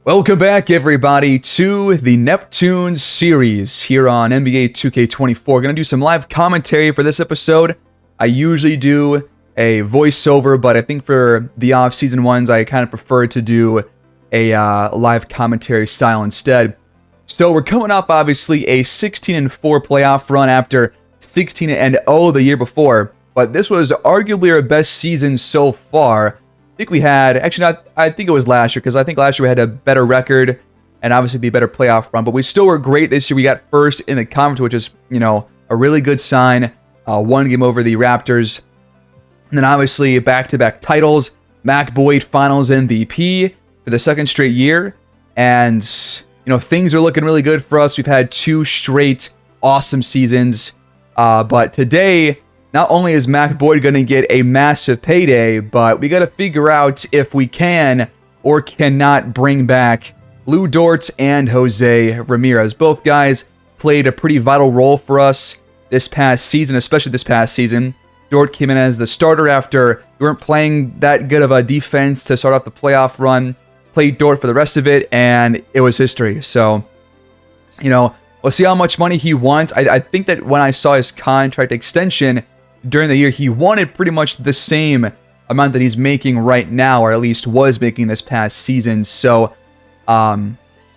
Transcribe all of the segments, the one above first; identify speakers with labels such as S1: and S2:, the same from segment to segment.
S1: Welcome back, everybody, to the Neptunes series here on NBA 2K24. Going to do some live commentary for this episode. I usually do a voiceover, but I think for the off-season ones, I kind of prefer to do a live commentary style instead. So we're coming off, obviously, a 16-4 playoff run after 16-0 the year before, but this was arguably our best season so far. I think we had, I think it was last year, because I think last year we had a better record and obviously the better playoff run, but we still were great this year. We got first in the conference, which is, a really good sign. One game over the Raptors. And then obviously back-to-back titles. Mac Boyd Finals MVP for the second straight year. And, things are looking really good for us. We've had 2 straight awesome seasons. But today, not only is Mac Boyd going to get a massive payday, but we got to figure out if we can or cannot bring back Lou Dort and Jose Ramirez. Both guys played a pretty vital role for us this past season, especially this past season. Dort came in as the starter after we weren't playing that good of a defense to start off the playoff run. Played Dort for the rest of it, and it was history. So, we'll see how much money he wants. I think that when I saw his contract extension during the year, he wanted pretty much the same amount that he's making right now, or at least was making this past season. So,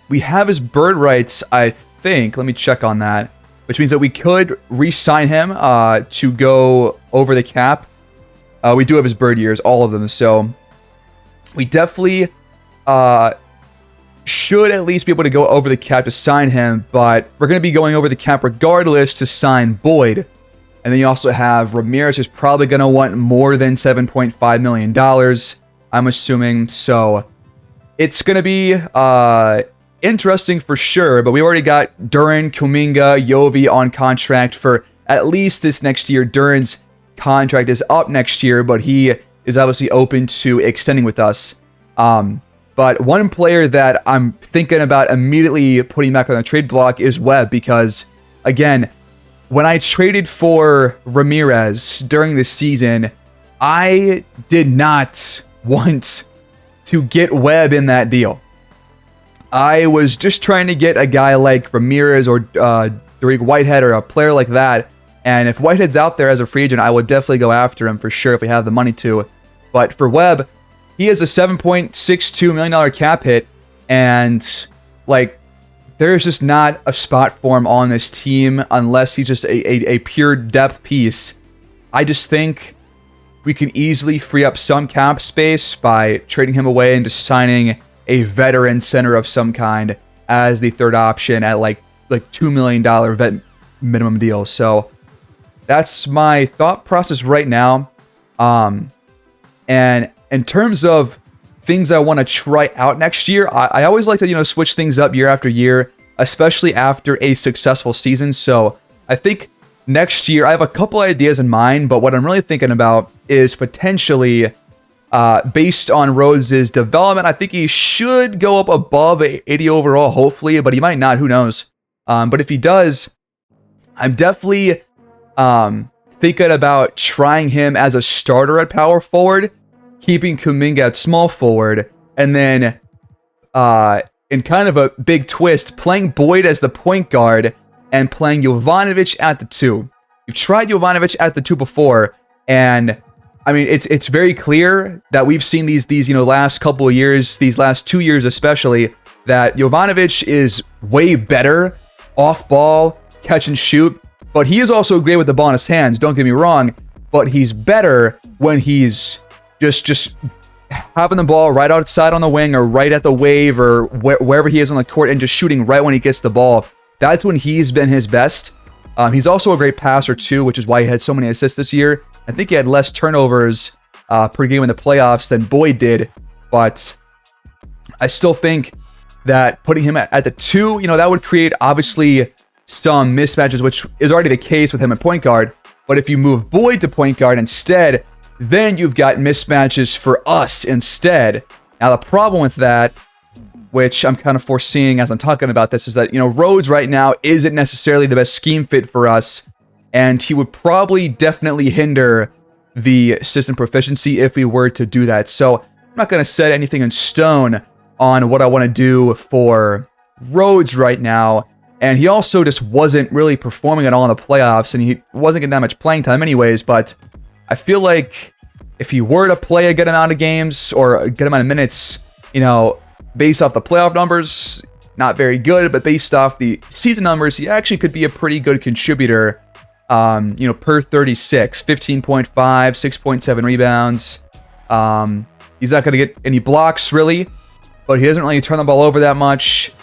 S1: we have his bird rights, I think. Let me check on that. Which means that we could re-sign him to go over the cap. We do have his bird years, all of them. So, we definitely should at least be able to go over the cap to sign him. But we're going to be going over the cap regardless to sign Boyd. And then you also have Ramirez, who's probably going to want more than $7.5 million, I'm assuming. So it's going to be interesting for sure. But we already got Duren, Kuminga, Yovi on contract for at least this next year. Duren's contract is up next year, but he is obviously open to extending with us. But one player that I'm thinking about immediately putting back on the trade block is Webb, because, again, when I traded for Ramirez during this season, I did not want to get Webb in that deal. I was just trying to get a guy like Ramirez or Derek Whitehead or a player like that. And if Whitehead's out there as a free agent, I would definitely go after him for sure if we have the money to. But for Webb, he has a $7.62 million cap hit. And, there's just not a spot for him on this team unless he's just a pure depth piece. I just think we can easily free up some cap space by trading him away and just signing a veteran center of some kind as the third option at like $2 million vet minimum deal. So that's my thought process right now. And in terms of things I want to try out next year, I always like to, switch things up year after year, especially after a successful season. So I think next year, I have a couple ideas in mind, but what I'm really thinking about is potentially, based on Rhodes' development, I think he should go up above 80 overall, hopefully, but he might not, who knows. But if he does, I'm definitely thinking about trying him as a starter at power forward, keeping Kuminga at small forward, and then in kind of a big twist, playing Boyd as the point guard and playing Jovanovic at the 2. You've tried Jovanovic at the 2 before, and I mean it's very clear that we've seen these last couple of years, these last 2 years especially, that Jovanovic is way better off ball, catch and shoot, but he is also great with the ball in his hands, don't get me wrong, but he's better when he's just having the ball right outside on the wing or right at the wave or wherever he is on the court and just shooting right when he gets the ball. That's when he's been his best. He's also a great passer too, which is why he had so many assists this year. I think he had less turnovers per game in the playoffs than Boyd did, but I still think that putting him at the 2, that would create obviously some mismatches, which is already the case with him at point guard. But if you move Boyd to point guard instead, then you've got mismatches for us instead. Now, the problem with that, which I'm kind of foreseeing as I'm talking about this, is that, Rhodes right now isn't necessarily the best scheme fit for us, and he would probably definitely hinder the system proficiency if we were to do that. So I'm not going to set anything in stone on what I want to do for Rhodes right now. And he also just wasn't really performing at all in the playoffs, and he wasn't getting that much playing time anyways. But I feel like if he were to play a good amount of games or a good amount of minutes, based off the playoff numbers, not very good, but based off the season numbers, he actually could be a pretty good contributor, per 36, 15.5, 6.7 rebounds. He's not going to get any blocks, really, but he doesn't really turn the ball over that much.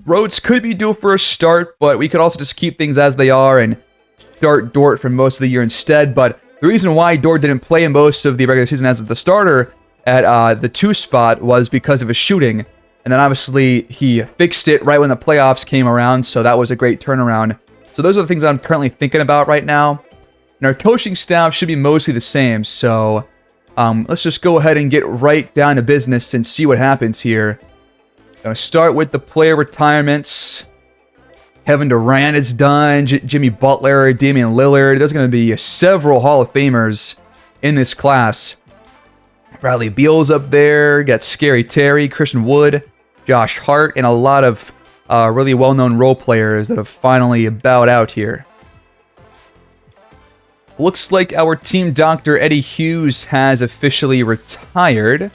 S1: Rhodes could be due for a start, but we could also just keep things as they are and start Dort for most of the year instead. But the reason why Dort didn't play in most of the regular season as the starter at the 2 spot was because of his shooting. And then obviously he fixed it right when the playoffs came around, so that was a great turnaround. So those are the things I'm currently thinking about right now. And our coaching staff should be mostly the same, so let's just go ahead and get right down to business and see what happens here. Gonna start with the player retirements. Kevin Durant is done. Jimmy Butler, Damian Lillard. There's going to be several Hall of Famers in this class. Bradley Beal's up there. Got Scary Terry, Christian Wood, Josh Hart, and a lot of really well-known role players that have finally bowed out here. Looks like our team doctor, Eddie Hughes, has officially retired.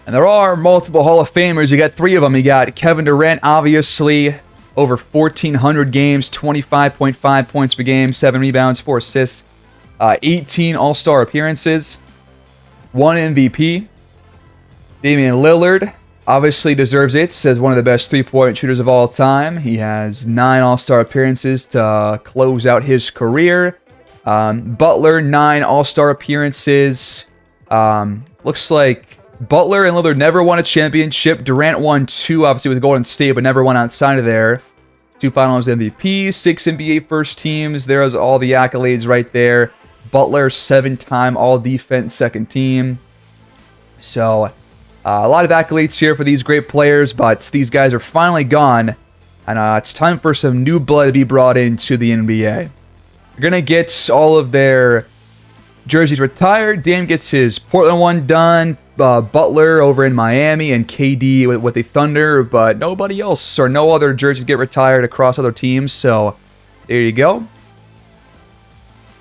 S1: And there are multiple Hall of Famers. You got 3 of them. You got Kevin Durant, obviously, over 1,400 games, 25.5 points per game, 7 rebounds, 4 assists, 18 All-Star appearances, 1 MVP. Damian Lillard obviously deserves it as one of the best three-point shooters of all time. He has 9 All-Star appearances to close out his career. Butler, 9 All-Star appearances. Looks like Butler and Lillard never won a championship. Durant won 2, obviously, with Golden State, but never won outside of there. 2 Finals MVPs, 6 NBA first teams. There's all the accolades right there. Butler, 7-time All-Defense second team. So, a lot of accolades here for these great players, but these guys are finally gone, and it's time for some new blood to be brought into the NBA. You're going to get all of their jerseys retired. Dame gets his Portland one done. Butler over in Miami, and KD with the Thunder, but nobody else or no other jerseys get retired across other teams, so there you go.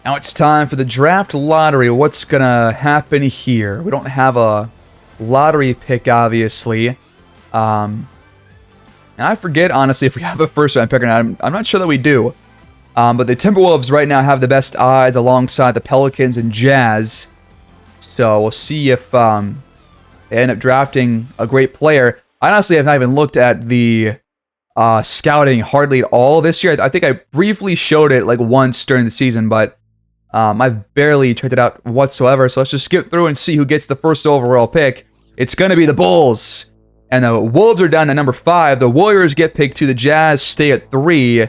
S1: Now it's time for the draft lottery. What's going to happen here? We don't have a lottery pick, obviously. And I forget, honestly, if we have a first round pick or not. I'm not sure that we do. But the Timberwolves right now have the best odds alongside the Pelicans and Jazz. So we'll see if they end up drafting a great player. I honestly have not even looked at the scouting hardly at all this year. I think I briefly showed it like once during the season, but I've barely checked it out whatsoever. So let's just skip through and see who gets the first overall pick. It's going to be the Bulls. And the Wolves are down to number 5. The Warriors get picked 2. The Jazz stay at 3.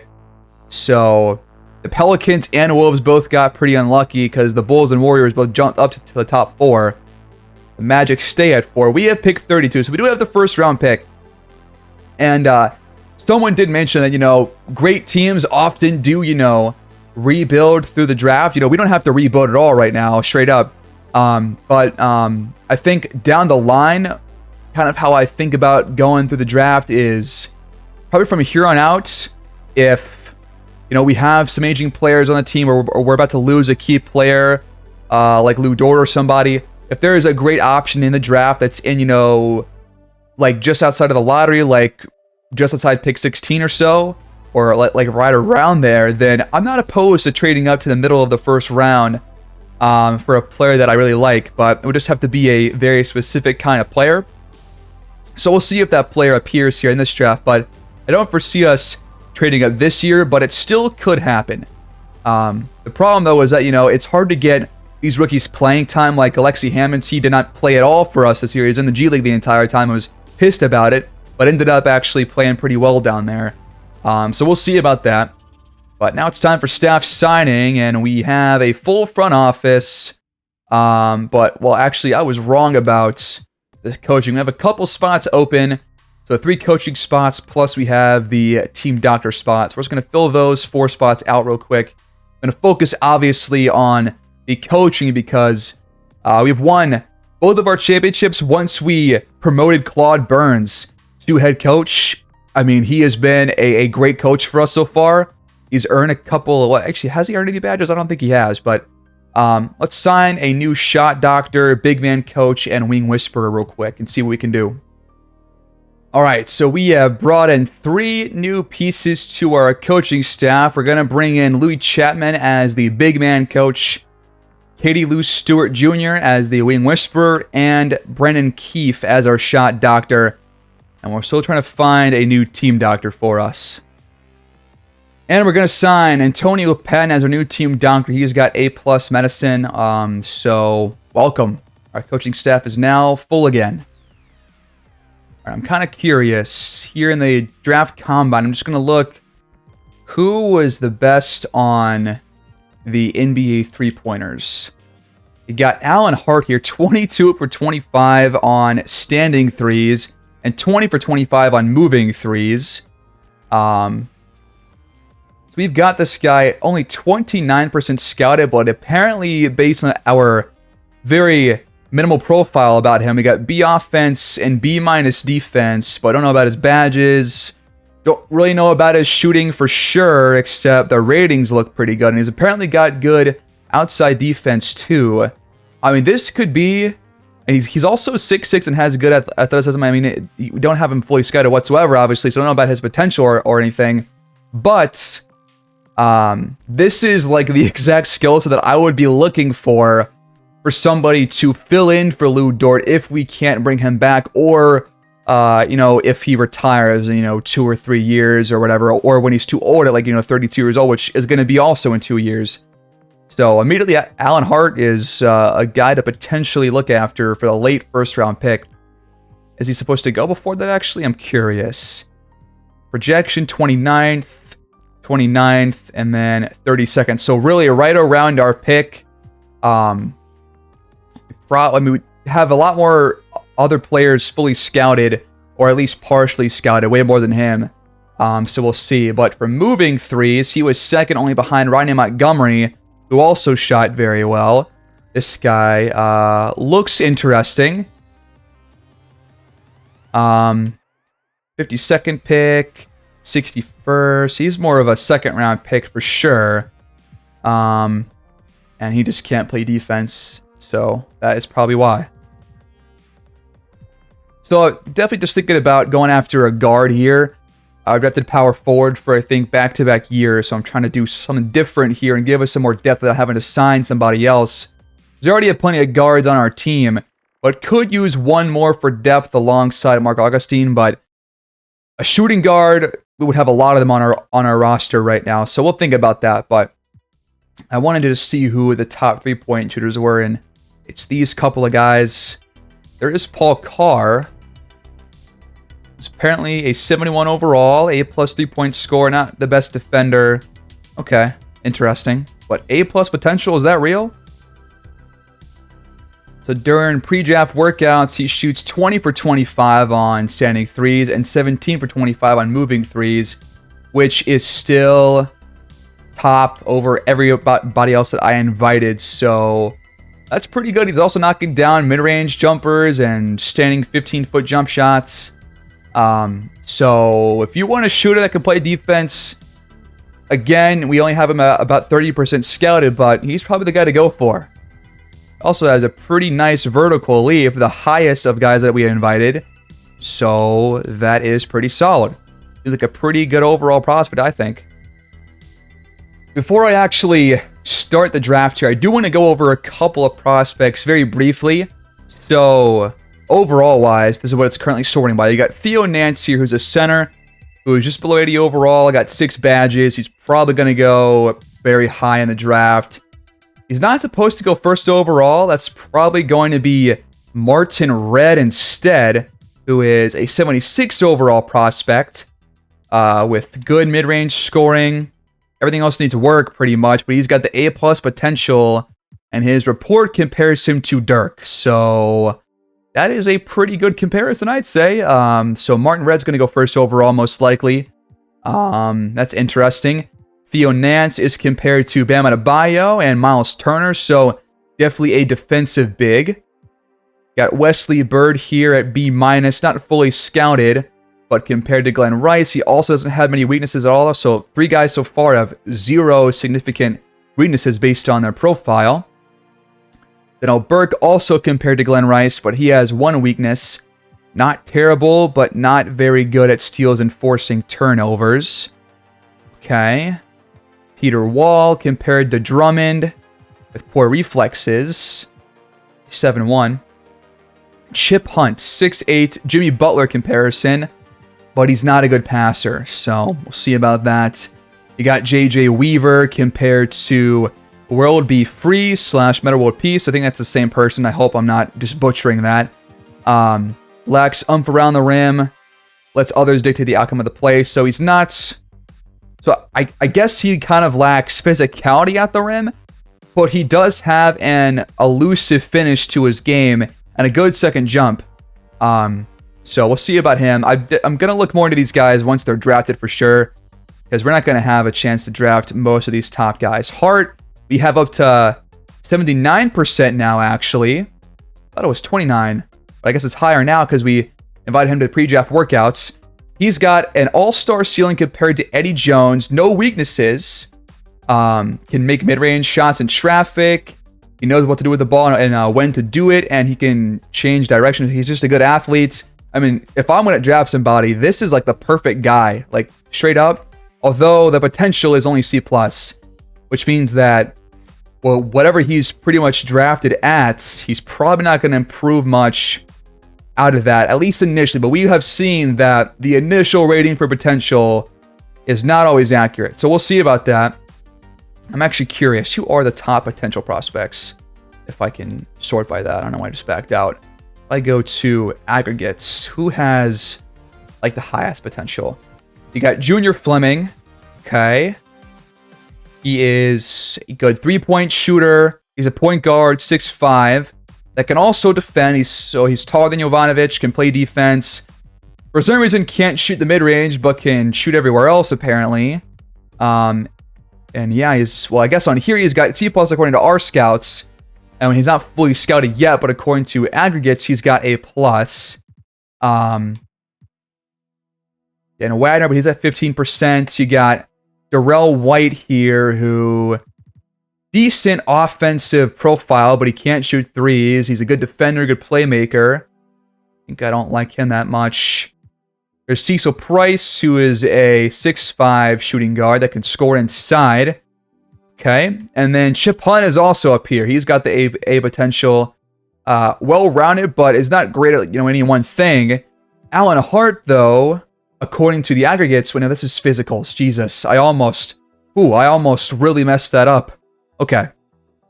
S1: So the Pelicans and Wolves both got pretty unlucky because the Bulls and Warriors both jumped up to the top 4. The Magic stay at 4. We have pick 32, so we do have the first round pick. And someone did mention that, great teams often do, rebuild through the draft. We don't have to rebuild at all right now, straight up. But I think down the line, kind of how I think about going through the draft is probably from here on out, if we have some aging players on the team, or we're about to lose a key player, like Lou Dort or somebody. If there is a great option in the draft that's in, like just outside of the lottery, like just outside pick 16 or so, or like right around there, then I'm not opposed to trading up to the middle of the first round for a player that I really like. But it would just have to be a very specific kind of player. So we'll see if that player appears here in this draft. But I don't foresee us trading up this year, but it still could happen. The problem, though, is that, it's hard to get these rookies playing time. Like Alexi Hammonds, he did not play at all for us this year. He's in the G League the entire time. I was pissed about it, but ended up actually playing pretty well down there. So we'll see about that. But now it's time for staff signing, and we have a full front office. Well, actually, I was wrong about the coaching. We have a couple spots open. So 3 coaching spots, plus we have the team doctor spots. We're just going to fill those 4 spots out real quick. I'm going to focus, obviously, on the coaching because we have one both of our championships once we promoted Claude Burns to head coach. I mean, he has been a great coach for us so far. He's earned a couple, well, actually, has he earned any badges? I don't think he has, but let's sign a new shot doctor, big man coach, and wing whisperer real quick and see what we can do. All right, so we have brought in 3 new pieces to our coaching staff. We're going to bring in Louis Chapman as the big man coach, Katie Lou Stewart Jr. as the wing whisperer, and Brendan Keefe as our shot doctor. And we're still trying to find a new team doctor for us. And we're going to sign Antonio Patton as our new team doctor. He's got A+ medicine. So welcome. Our coaching staff is now full again. I'm kind of curious. Here in the draft combine, I'm just going to look who was the best on the NBA three-pointers. You got Alan Hart here, 22 for 25 on standing threes and 20 for 25 on moving threes. So we've got this guy only 29% scouted, but apparently based on our very minimal profile about him, we got B offense and B- defense, but I don't know about his badges. Don't really know about his shooting for sure, except the ratings look pretty good, and he's apparently got good outside defense too. I mean, this could be, and he's also 6'6" and has good athleticism. I mean, we don't have him fully scouted whatsoever, obviously, so I don't know about his potential or anything, but this is like the exact skill set that I would be looking for somebody to fill in for Lou Dort if we can't bring him back, or you know, if he retires, you know, 2 or 3 years or whatever, or when he's too old at, like, you know, 32 years old, which is going to be also in 2 years. So immediately, Alan Hart is a guy to potentially look after for the late first-round pick. Is he supposed to go before that, actually? I'm curious. Projection, 29th, and then 32nd. So really, right around our pick. I mean, we have a lot more other players fully scouted, or at least partially scouted, way more than him. So we'll see. But for moving threes, he was second only behind Rodney Montgomery, who also shot very well. This guy looks interesting. 52nd pick, 61st. He's more of a second round pick for sure. And he just can't play defense. So that is probably why. So definitely just thinking about going after a guard here. I've drafted power forward for, I think, back-to-back years. So I'm trying to do something different here and give us some more depth without having to sign somebody else. There's already plenty of guards on our team, but could use one more for depth alongside Mark Augustine. But a shooting guard, we would have a lot of them on our roster right now. So we'll think about that. But I wanted to just see who the top 3-point shooters were, and it's these couple of guys. There is Paul Carr. He's apparently a 71 overall, A+ 3-point scorer, not the best defender. Okay, interesting. But A+ potential, is that real? So during pre-draft workouts, he shoots 20 for 25 on standing threes and 17 for 25 on moving threes, which is still top over everybody else that I invited. So that's pretty good. He's also knocking down mid-range jumpers and standing 15-foot jump shots. So if you want a shooter that can play defense, again, we only have him at about 30% scouted, but he's probably the guy to go for. Also has a pretty nice vertical leap, the highest of guys that we invited. So that is pretty solid. He's like a pretty good overall prospect, I think. Before I actually start the draft here, I do want to go over a couple of prospects very briefly. So overall-wise, this is what it's currently sorting by. You got Theo Nance here, who's a center, who is just below 80 overall. I got 6 badges. He's probably going to go very high in the draft. He's not supposed to go first overall. That's probably going to be Martin Red instead, who is a 76 overall prospect with good mid-range scoring. Everything else needs work pretty much, but he's got the A+ potential, and his report compares him to Dirk. So that is a pretty good comparison, I'd say. So Martin Red's going to go first overall, most likely. That's interesting. Theo Nance is compared to Bam Adebayo and Miles Turner, so definitely a defensive big. Got Wesley Bird here at B-, not fully scouted, but compared to Glenn Rice, he also doesn't have many weaknesses at all. So 3 guys so far have 0 significant weaknesses based on their profile. Then Burke also compared to Glenn Rice, but he has 1 weakness. Not terrible, but not very good at steals and forcing turnovers. Okay. Peter Wall compared to Drummond with poor reflexes. 7-1. Chip Hunt, 6'8", Jimmy Butler comparison, but he's not a good passer, so we'll see about that. You got J.J. Weaver compared to World Be Free / Meta World Peace. I think that's the same person. I hope I'm not just butchering that. Lacks around the rim. Lets others dictate the outcome of the play. So he's not... So I guess he kind of lacks physicality at the rim, but he does have an elusive finish to his game and a good second jump. So we'll see about him. I'm going to look more into these guys once they're drafted for sure, because we're not going to have a chance to draft most of these top guys. Hart, we have up to 79% now, actually. I thought it was 29, but I guess it's higher now because we invited him to the pre-draft workouts. He's got an all-star ceiling compared to Eddie Jones. No weaknesses. Can make mid-range shots in traffic. He knows what to do with the ball and when to do it, and he can change direction. He's just a good athlete. I mean, if I'm going to draft somebody, this is like the perfect guy, like straight up. Although the potential is only C+, which means that, well, whatever he's pretty much drafted at, he's probably not going to improve much out of that, at least initially. But we have seen that the initial rating for potential is not always accurate. So we'll see about that. I'm actually curious, who are the top potential prospects? If I can sort by that. I don't know why I just backed out. If I go to aggregates, who has like the highest potential? You got Junior Fleming. Okay. He is a good 3-point shooter. He's a point guard, 6'5", that can also defend. He's taller than Jovanovic, can play defense. For some reason, can't shoot the mid-range, but can shoot everywhere else, apparently. And yeah, I guess on here he's got C+ according to our scouts. And he's not fully scouted yet, but according to aggregates, he's got A+. And Wagner, but he's at 15%. You got Darrell White here, who decent offensive profile, but he can't shoot threes. He's a good defender, good playmaker. I think I don't like him that much. There's Cecil Price, who is a 6'5" shooting guard that can score inside. Okay, and then Chip Hunt is also up here. He's got the A potential, well-rounded, but is not great at any one thing. Alan Hart, though, according to the aggregates, this is physicals. Jesus, I almost really messed that up. Okay,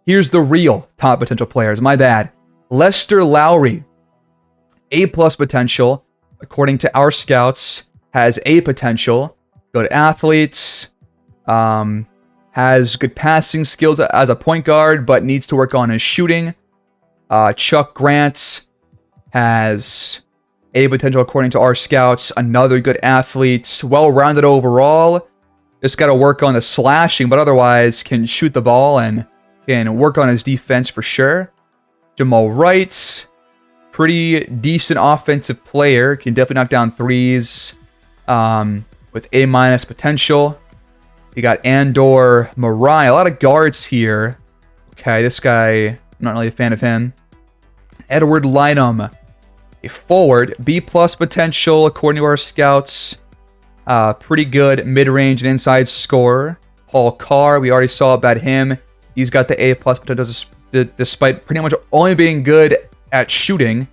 S1: here's the real top potential players. My bad. Lester Lowry, A+ potential, according to our scouts, has A potential. Good athletes. Has good passing skills as a point guard, but needs to work on his shooting. Chuck Grant has A potential according to our scouts. Another good athlete. Well-rounded overall. Just got to work on the slashing, but otherwise can shoot the ball and can work on his defense for sure. Jamal Wright, pretty decent offensive player. Can definitely knock down threes with A- potential. You got Andor Mariah. A lot of guards here. Okay, this guy, I'm not really a fan of him. Edward Lynham, a forward. B+ potential, according to our scouts. Pretty good mid-range and inside scorer. Paul Carr, we already saw about him. He's got the A+ potential despite pretty much only being good at shooting.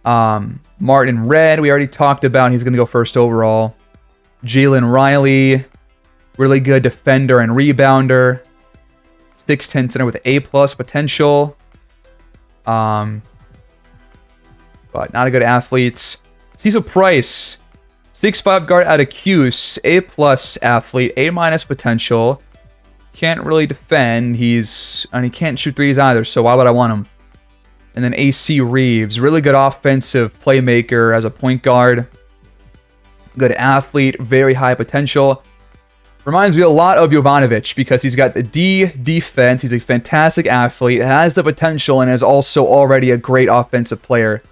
S1: Martin Red, we already talked about. He's going to go first overall. Jalen Riley, really good defender and rebounder. 6'10" center with A+ potential. But not a good athlete. Cecil Price, 6'5" guard out of Cuse. A+ athlete. A- potential. Can't really defend. He can't shoot threes either, so why would I want him? And then AC Reeves, really good offensive playmaker as a point guard. Good athlete, very high potential. Reminds me a lot of Jovanovic because he's got the D defense. He's a fantastic athlete, has the potential, and is also already a great offensive player.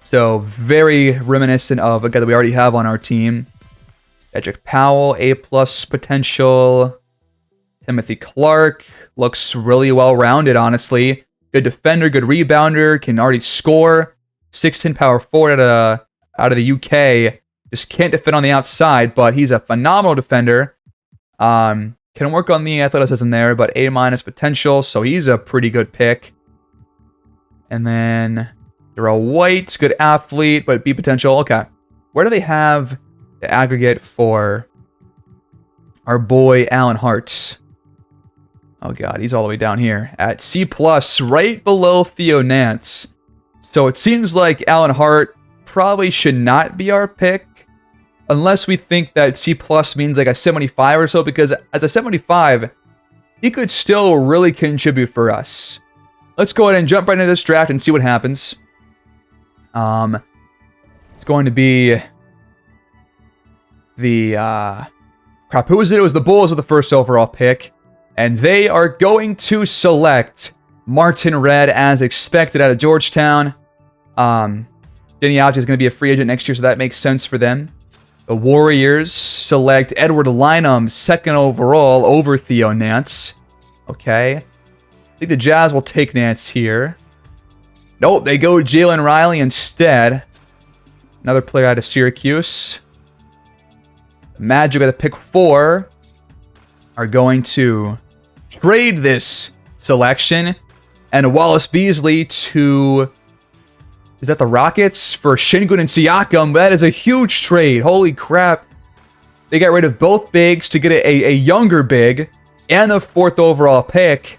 S1: So very reminiscent of a guy that we already have on our team. Edric Powell, A+ potential. Timothy Clark looks really well-rounded, honestly. Good defender, good rebounder, can already score. 6'10" power forward out of the UK. Just can't defend on the outside, but he's a phenomenal defender. Can work on the athleticism there, but A- potential, so he's a pretty good pick. And then Darrell White, good athlete, but B potential. Okay. Where do they have the aggregate for our boy Alan Hart? Oh god, he's all the way down here at C+, right below Theo Nance. So it seems like Alan Hart probably should not be our pick, unless we think that C+ means like a 75 or so, because as a 75, he could still really contribute for us. Let's go ahead and jump right into this draft and see what happens. It's going to be the crap. Who was it? It was the Bulls with the first overall pick, and they are going to select Martin Red as expected out of Georgetown. Denny Alge is going to be a free agent next year, so that makes sense for them. The Warriors select Edward Lynam, second overall, over Theo Nance. Okay. I think the Jazz will take Nance here. Nope, they go Jalen Riley instead. Another player out of Syracuse. Magic at the pick 4 are going to trade this selection and Wallace Beasley to... Is that the Rockets? For Şengün and Siakam. That is a huge trade. Holy crap. They got rid of both bigs to get a younger big and the 4th overall pick.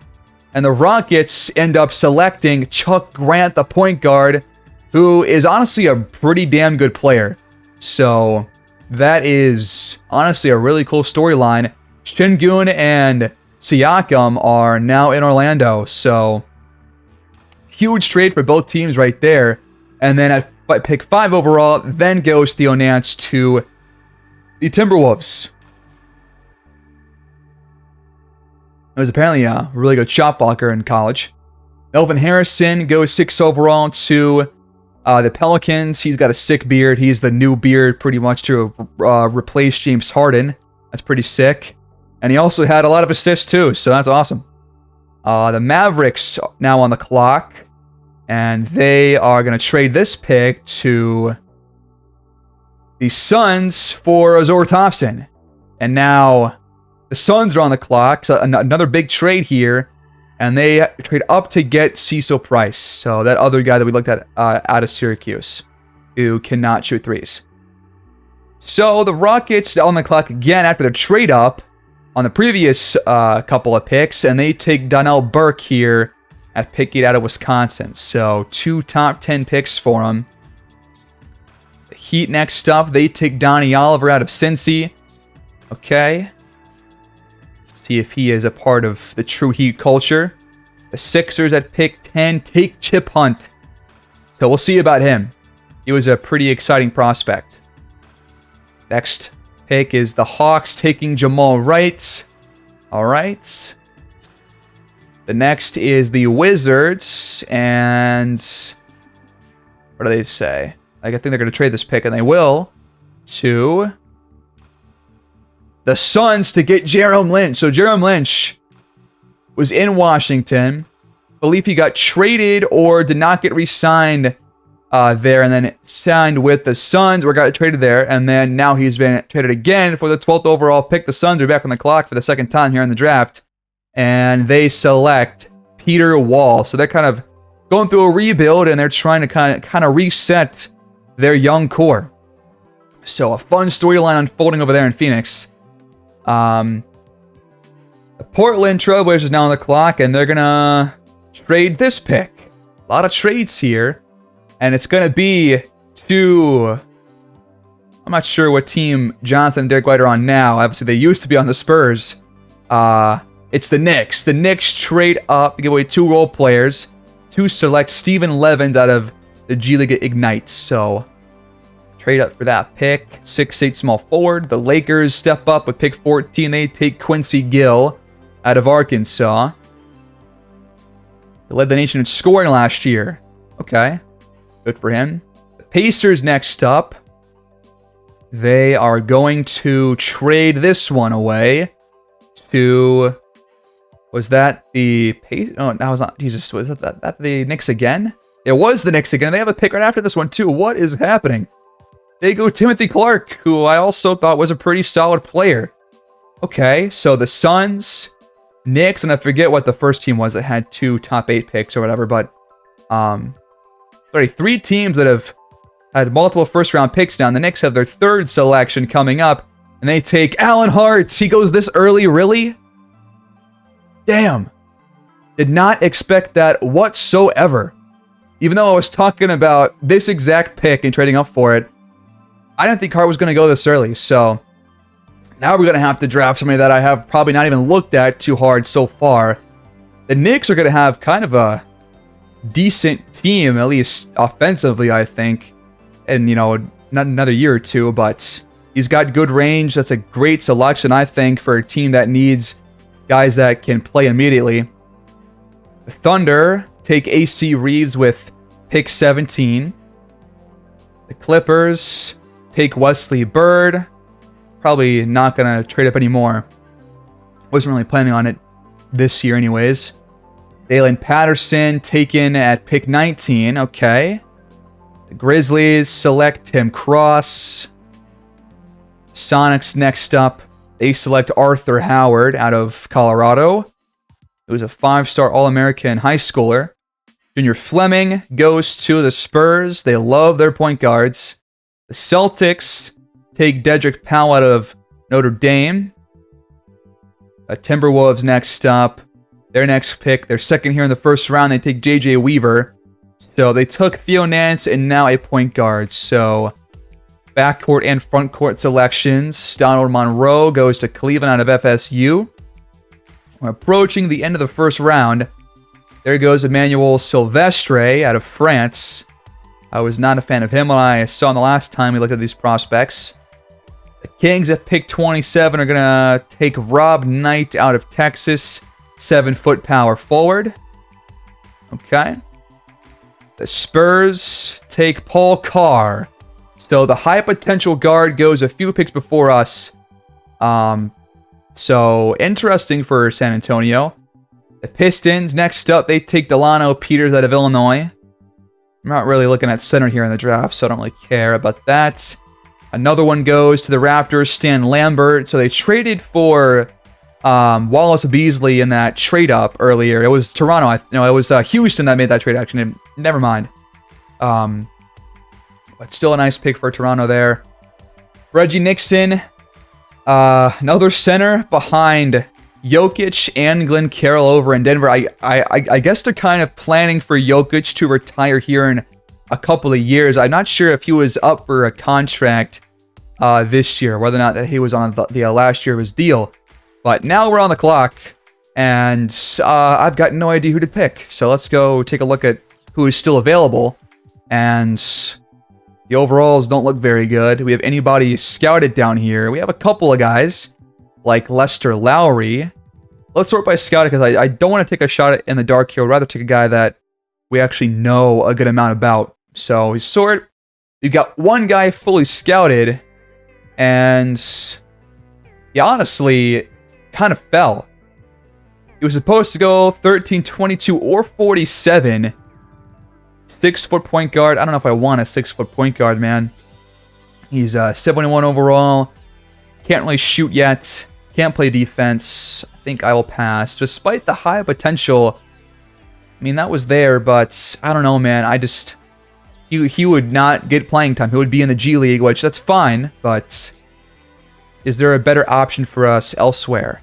S1: And the Rockets end up selecting Chuck Grant, the point guard, who is honestly a pretty damn good player. So that is honestly a really cool storyline. Şengün and Siakam are now in Orlando. So huge trade for both teams right there. And then at pick 5 overall, then goes Theo Nance to the Timberwolves. He was apparently a really good shot blocker in college. Melvin Harrison goes 6 overall to the Pelicans. He's got a sick beard. He's the new beard pretty much to replace James Harden. That's pretty sick. And he also had a lot of assists too, so that's awesome. The Mavericks now on the clock. And they are going to trade this pick to the Suns for Azor Thompson. And now the Suns are on the clock. So another big trade here. And they trade up to get Cecil Price. So that other guy that we looked at out of Syracuse, who cannot shoot threes. So the Rockets on the clock again after the trade up on the previous couple of picks. And they take Donnell Burke here at pick 8 out of Wisconsin. So 2 top 10 picks for him. The Heat next up. They take Donnie Oliver out of Cincy. Okay. See if he is a part of the true Heat culture. The Sixers at pick 10 take Chip Hunt. So we'll see about him. He was a pretty exciting prospect. Next pick is the Hawks taking Jamal Wright. All right. The next is the Wizards, and what do they say? I think they're going to trade this pick, and they will, to the Suns to get Jerome Lynch. So Jerome Lynch was in Washington. I believe he got traded or did not get re-signed there, and then signed with the Suns, or got traded there, and then now he's been traded again for the 12th overall pick. The Suns are back on the clock for the second time here in the draft. And they select Peter Wall. So they're kind of going through a rebuild, and they're trying to kind of reset their young core. So a fun storyline unfolding over there in Phoenix. The Portland Trailblazers now on the clock, and they're going to trade this pick. A lot of trades here. And it's going to be to... I'm not sure what team Johnson and Derek White are on now. Obviously, they used to be on the Spurs. It's the Knicks. The Knicks trade up to give away 2 role players to select Steven Levins out of the G League Ignite. So, Trade up for that pick. 6'8" small forward. The Lakers step up with pick 14. They take Quincy Gill out of Arkansas. He led the nation in scoring last year. Okay. Good for him. The Pacers next up. They are going to trade this one away to... Was that the Pacers? Oh, that was not... Jesus, was that the Knicks again? It was the Knicks again. They have a pick right after this one, too. What is happening? They go Timothy Clark, who I also thought was a pretty solid player. Okay, so the Suns, Knicks, and I forget what the first team was that had 2 top 8 picks or whatever, but... Sorry, 3 teams that have had multiple first-round picks down. The Knicks have their 3rd selection coming up, and they take Alan Hart. He goes this early, really? Damn. Did not expect that whatsoever. Even though I was talking about this exact pick and trading up for it, I didn't think Hart was going to go this early. So now we're going to have to draft somebody that I have probably not even looked at too hard so far. The Knicks are going to have kind of a decent team, at least offensively, I think. And, you know, not another year or two, but he's got good range. That's a great selection, I think, for a team that needs guys that can play immediately. The Thunder take AC Reeves with pick 17. The Clippers take Wesley Bird. Probably not going to trade up anymore. Wasn't really planning on it this year anyways. Dalen Patterson taken at pick 19. Okay. The Grizzlies select Tim Cross. Sonics next up. They select Arthur Howard out of Colorado. He was a 5-star All-American high schooler. Junior Fleming goes to the Spurs. They love their point guards. The Celtics take Dedrick Powell out of Notre Dame. Timberwolves next up. Their next pick, their second here in the first round, they take J.J. Weaver. So they took Theo Nance and now a point guard. So backcourt and frontcourt selections. Donald Monroe goes to Cleveland out of FSU. We're approaching the end of the first round. There goes Emmanuel Silvestre out of France. I was not a fan of him when I saw him the last time we looked at these prospects. The Kings at pick 27 are going to take Rob Knight out of Texas. 7-foot power forward. Okay. The Spurs take Paul Carr. So the high potential guard goes a few picks before us. So interesting for San Antonio. The Pistons next up, they take Delano Peters out of Illinois. I'm not really looking at center here in the draft, so I don't really care about that. Another one goes to the Raptors, Stan Lambert. So they traded for Wallace Beasley in that trade up earlier. It was Toronto. It was Houston that made that trade action. Never mind. But still a nice pick for Toronto there. Reggie Nixon, another center behind Jokic and Glenn Carroll over in Denver. I guess they're kind of planning for Jokic to retire here in a couple of years. I'm not sure if he was up for a contract this year, whether or not that he was on the last year of his deal. But now we're on the clock, and I've got no idea who to pick. So let's go take a look at who is still available. And the overalls don't look very good. We have anybody scouted down here. We have a couple of guys, like Lester Lowry. Let's sort by scouted, because I don't want to take a shot in the dark here. I'd rather take a guy that we actually know a good amount about. So we sort. You've got one guy fully scouted, and yeah, honestly, kind of fell. He was supposed to go 13, 22, or 47. 6-foot point guard. I don't know if I want a 6-foot point guard, man. He's 71 overall. Can't really shoot yet. Can't play defense. I think I will pass. Despite the high potential, I mean, that was there, but I don't know, man. He would not get playing time. He would be in the G League, which that's fine, but is there a better option for us elsewhere?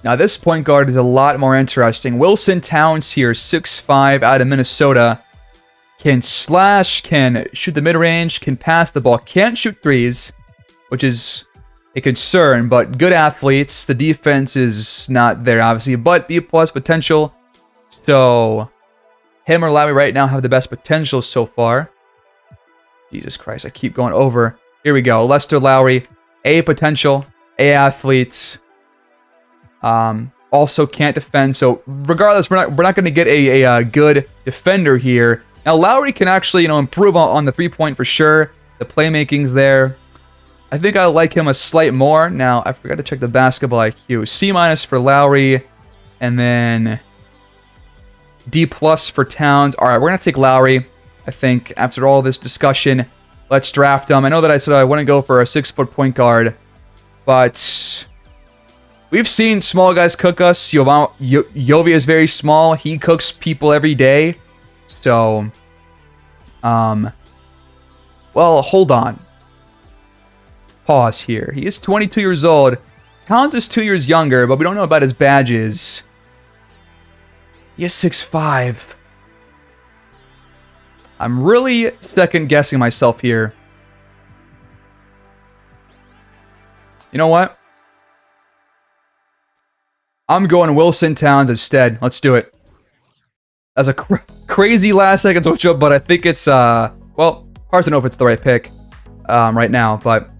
S1: Now, this point guard is a lot more interesting. Wilson Towns here, 6'5", out of Minnesota. Can slash, can shoot the mid-range, can pass the ball, can't shoot threes, which is a concern, but good athletes. The defense is not there, obviously, but B+ potential. So him or Lowry right now have the best potential so far. Jesus Christ, I keep going over. Here we go. Lester Lowry, A potential, A athletes. Also can't defend. So regardless, we're not going to get a good defender here. Now Lowry can actually, improve on the 3-point for sure. The playmaking's there. I think I like him a slight more. Now I forgot to check the basketball IQ. C- for Lowry, and then D+ for Towns. All right, we're gonna take Lowry. I think after all this discussion, let's draft him. I know that I said I want to go for a 6-foot point guard, but we've seen small guys cook us. Yovi is very small. He cooks people every day. So, well, hold on. Pause here. He is 22 years old. Towns is 2 years younger, but we don't know about his badges. He is 6'5". I'm really second guessing myself here. You know what? I'm going Wilson Towns instead. Let's do it. That's a crazy last second switch up, but I think it's, well, hard to know if it's the right pick right now, but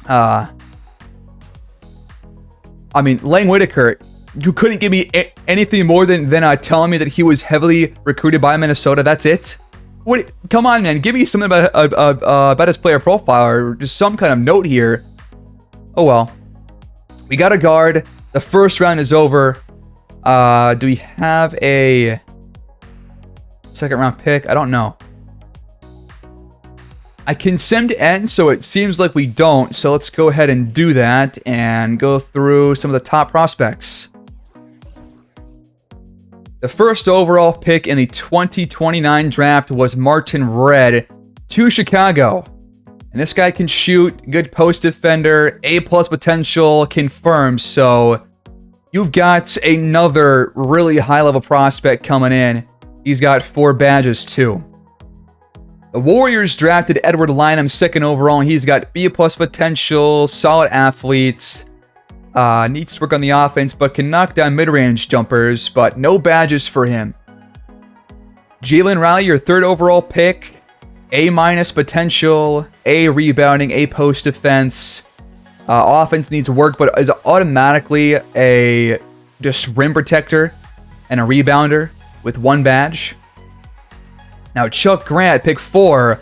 S1: I mean, Lang Whitaker, you couldn't give me anything more than telling me that he was heavily recruited by Minnesota. That's it? What? Come on, man. Give me something about his player profile or just some kind of note here. Oh, well. We got a guard. The first round is over. Do we have a second round pick? I don't know. I can send to end, so it seems like we don't. So let's go ahead and do that and go through some of the top prospects. The first overall pick in the 2029 draft was Martin Red to Chicago. And this guy can shoot, good post defender, A+ potential, confirmed. So you've got another really high-level prospect coming in. He's got 4 badges, too. The Warriors drafted Edward Lynham 2nd overall, and he's got B+ potential, solid athletes, needs to work on the offense, but can knock down mid-range jumpers, but no badges for him. Jalen Riley, your 3rd overall pick, A- potential, A rebounding, A post defense. Offense needs work, but is automatically a just rim protector and a rebounder with 1 badge. Now, Chuck Grant, pick 4.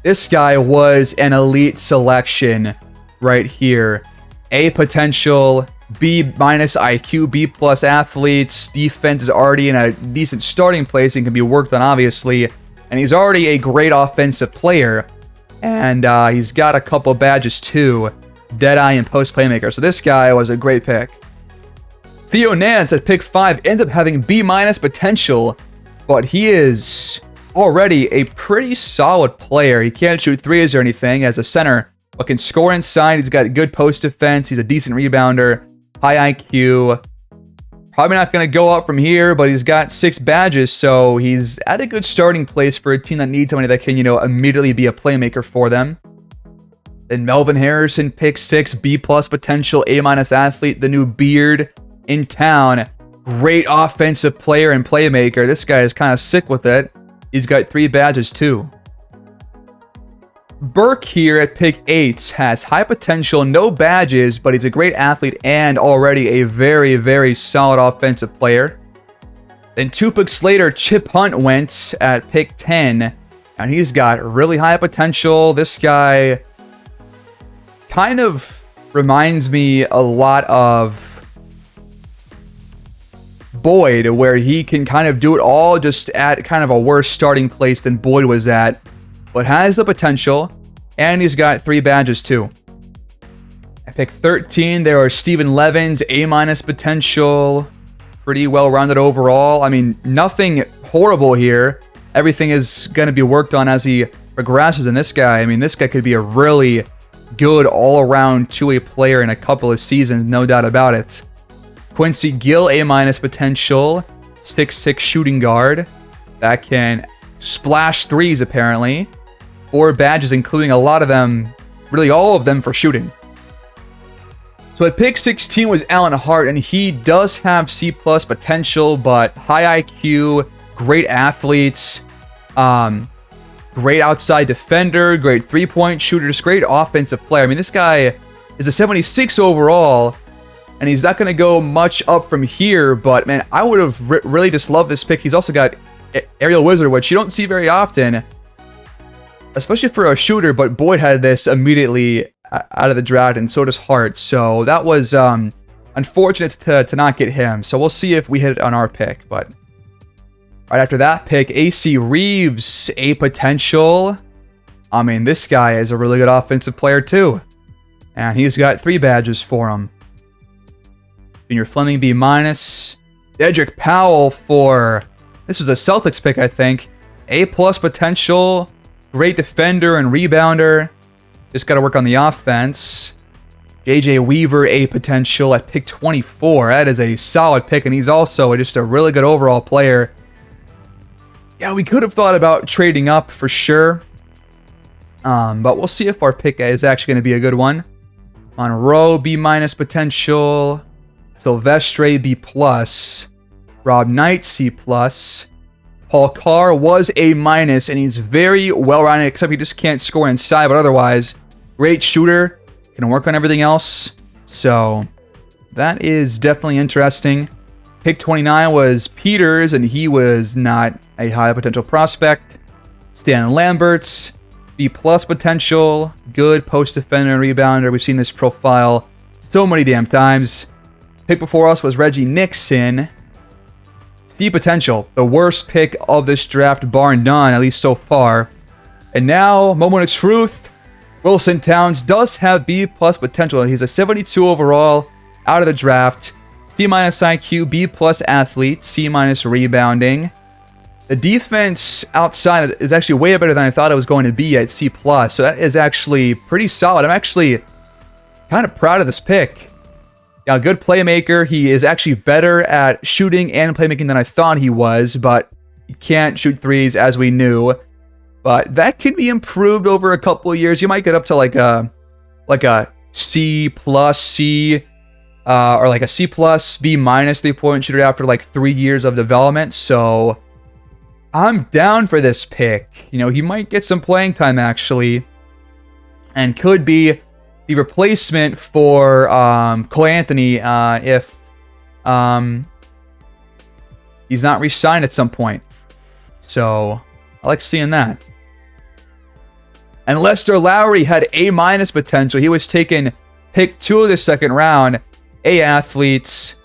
S1: This guy was an elite selection right here. A potential, B- IQ, B+ athletes. Defense is already in a decent starting place and can be worked on, obviously. And he's already a great offensive player. And he's got a couple badges, too. Deadeye and post playmaker. So this guy was a great pick. Theo Nance at pick 5 ends up having B- potential. But he is already a pretty solid player. He can't shoot threes or anything as a center, but can score inside. He's got good post defense. He's a decent rebounder, high IQ. Probably not going to go up from here, but he's got 6 badges, so he's at a good starting place for a team that needs somebody that can, immediately be a playmaker for them. Then Melvin Harrison, pick 6, B+ potential, A- athlete, the new beard in town. Great offensive player and playmaker. This guy is kind of sick with it. He's got 3 badges, too. Burke here at pick 8 has high potential, no badges, but he's a great athlete and already a very, very solid offensive player. Then 2 picks later, Chip Hunt went at pick 10, and he's got really high potential. This guy kind of reminds me a lot of Boyd, where he can kind of do it all just at kind of a worse starting place than Boyd was at, but has the potential, and he's got 3 badges too. At pick 13, there are Steven Levins, A- potential, pretty well-rounded overall. I mean, nothing horrible here. Everything is going to be worked on as he progresses, and this guy, I mean, this guy could be a really good all-around 2A player in a couple of seasons, no doubt about it. Quincy Gill, A- potential, 6'6" shooting guard that can splash threes, apparently. 4 badges, including a lot of them, really all of them for shooting. So at pick 16 was Alan Hart, and he does have C+ potential, but high IQ, great athletes. Great outside defender, great three-point shooter, just great offensive player. I mean, this guy is a 76 overall, and he's not going to go much up from here, but man, I would have really just loved this pick. He's also got Aerial Wizard, which you don't see very often, especially for a shooter, but Boyd had this immediately out of the draft, and so does Hart. So that was unfortunate to not get him. So we'll see if we hit it on our pick, but right after that pick, AC Reeves, a potential. I mean, this guy is a really good offensive player too. And he's got 3 badges for him. Junior Fleming, B-. Dedrick Powell for, this was a Celtics pick, I think. A+ potential. Great defender and rebounder. Just got to work on the offense. JJ Weaver, a potential at pick 24. That is a solid pick, and he's also just a really good overall player. Yeah, we could have thought about trading up for sure. But we'll see if our pick is actually going to be a good one. Monroe, B- potential. Silvestre, B+. Rob Knight, C+. Paul Carr was A-, and he's very well-rounded, except he just can't score inside. But otherwise, great shooter. Can work on everything else. So that is definitely interesting. Pick 29 was Peters, and he was not a high potential prospect. Stan Lamberts, B+ potential, good post defender and rebounder. We've seen this profile so many damn times. Pick before us was Reggie Nixon. C potential, the worst pick of this draft, bar none, at least so far. And now, moment of truth. Wilson Towns does have B+ potential. He's a 72 overall out of the draft. C- IQ, B+ athlete, C- rebounding. The defense outside is actually way better than I thought it was going to be at C+. So that is actually pretty solid. I'm actually kind of proud of this pick. Yeah, good playmaker. He is actually better at shooting and playmaking than I thought he was, but he can't shoot threes as we knew. But that can be improved over a couple of years. You might get up to like a C+, C, or like a C+, B- 3-point shooter after like 3 years of development. So I'm down for this pick. You know, he might get some playing time actually, and could be the replacement for Cole Anthony if he's not re-signed at some point. So I like seeing that. And Lester Lowry had A- potential. He was taken pick 2 of the second round. A athletes.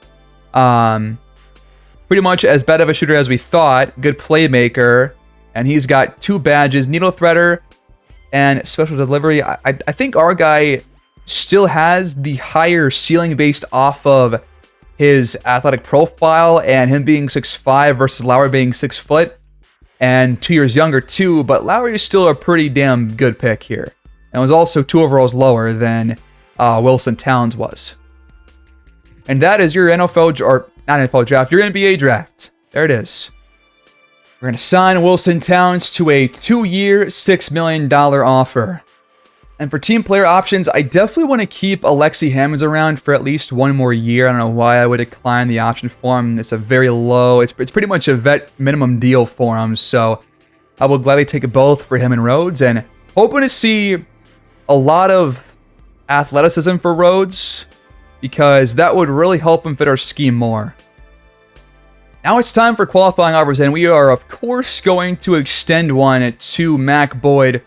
S1: Pretty much as bad of a shooter as we thought. Good playmaker. And he's got 2 badges. Needle threader and special delivery. I think our guy still has the higher ceiling based off of his athletic profile and him being 6'5" versus Lowry being 6 foot. And 2 years younger too, but Lowry is still a pretty damn good pick here. And was also 2 overalls lower than Wilson Towns was. And that is your NFL, or not NFL draft, your NBA draft. There it is. We're going to sign Wilson Towns to a 2-year, $6 million offer. And for team player options, I definitely want to keep Alexi Hammonds around for at least 1 more year. I don't know why I would decline the option for him. It's a very low, it's pretty much a vet minimum deal for him. So I will gladly take both for him and Rhodes. And hoping to see a lot of athleticism for Rhodes, because that would really help him fit our scheme more. Now it's time for qualifying offers, and we are, of course, going to extend one to Mac Boyd.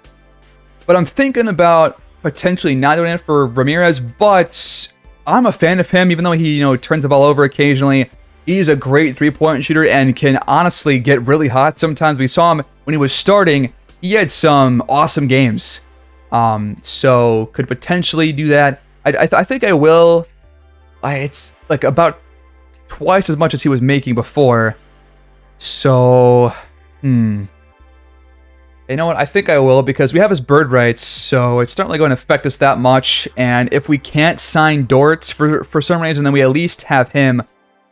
S1: But I'm thinking about potentially not doing it for Ramirez, but I'm a fan of him, even though he, turns the ball over occasionally. He's a great 3-point shooter and can honestly get really hot sometimes. We saw him when he was starting. He had some awesome games. So could potentially do that. I think I will. It's like about twice as much as he was making before. So, you know what? I think I will, because we have his bird rights, so it's not really going to affect us that much. And if we can't sign Dortz for some reason, then we at least have him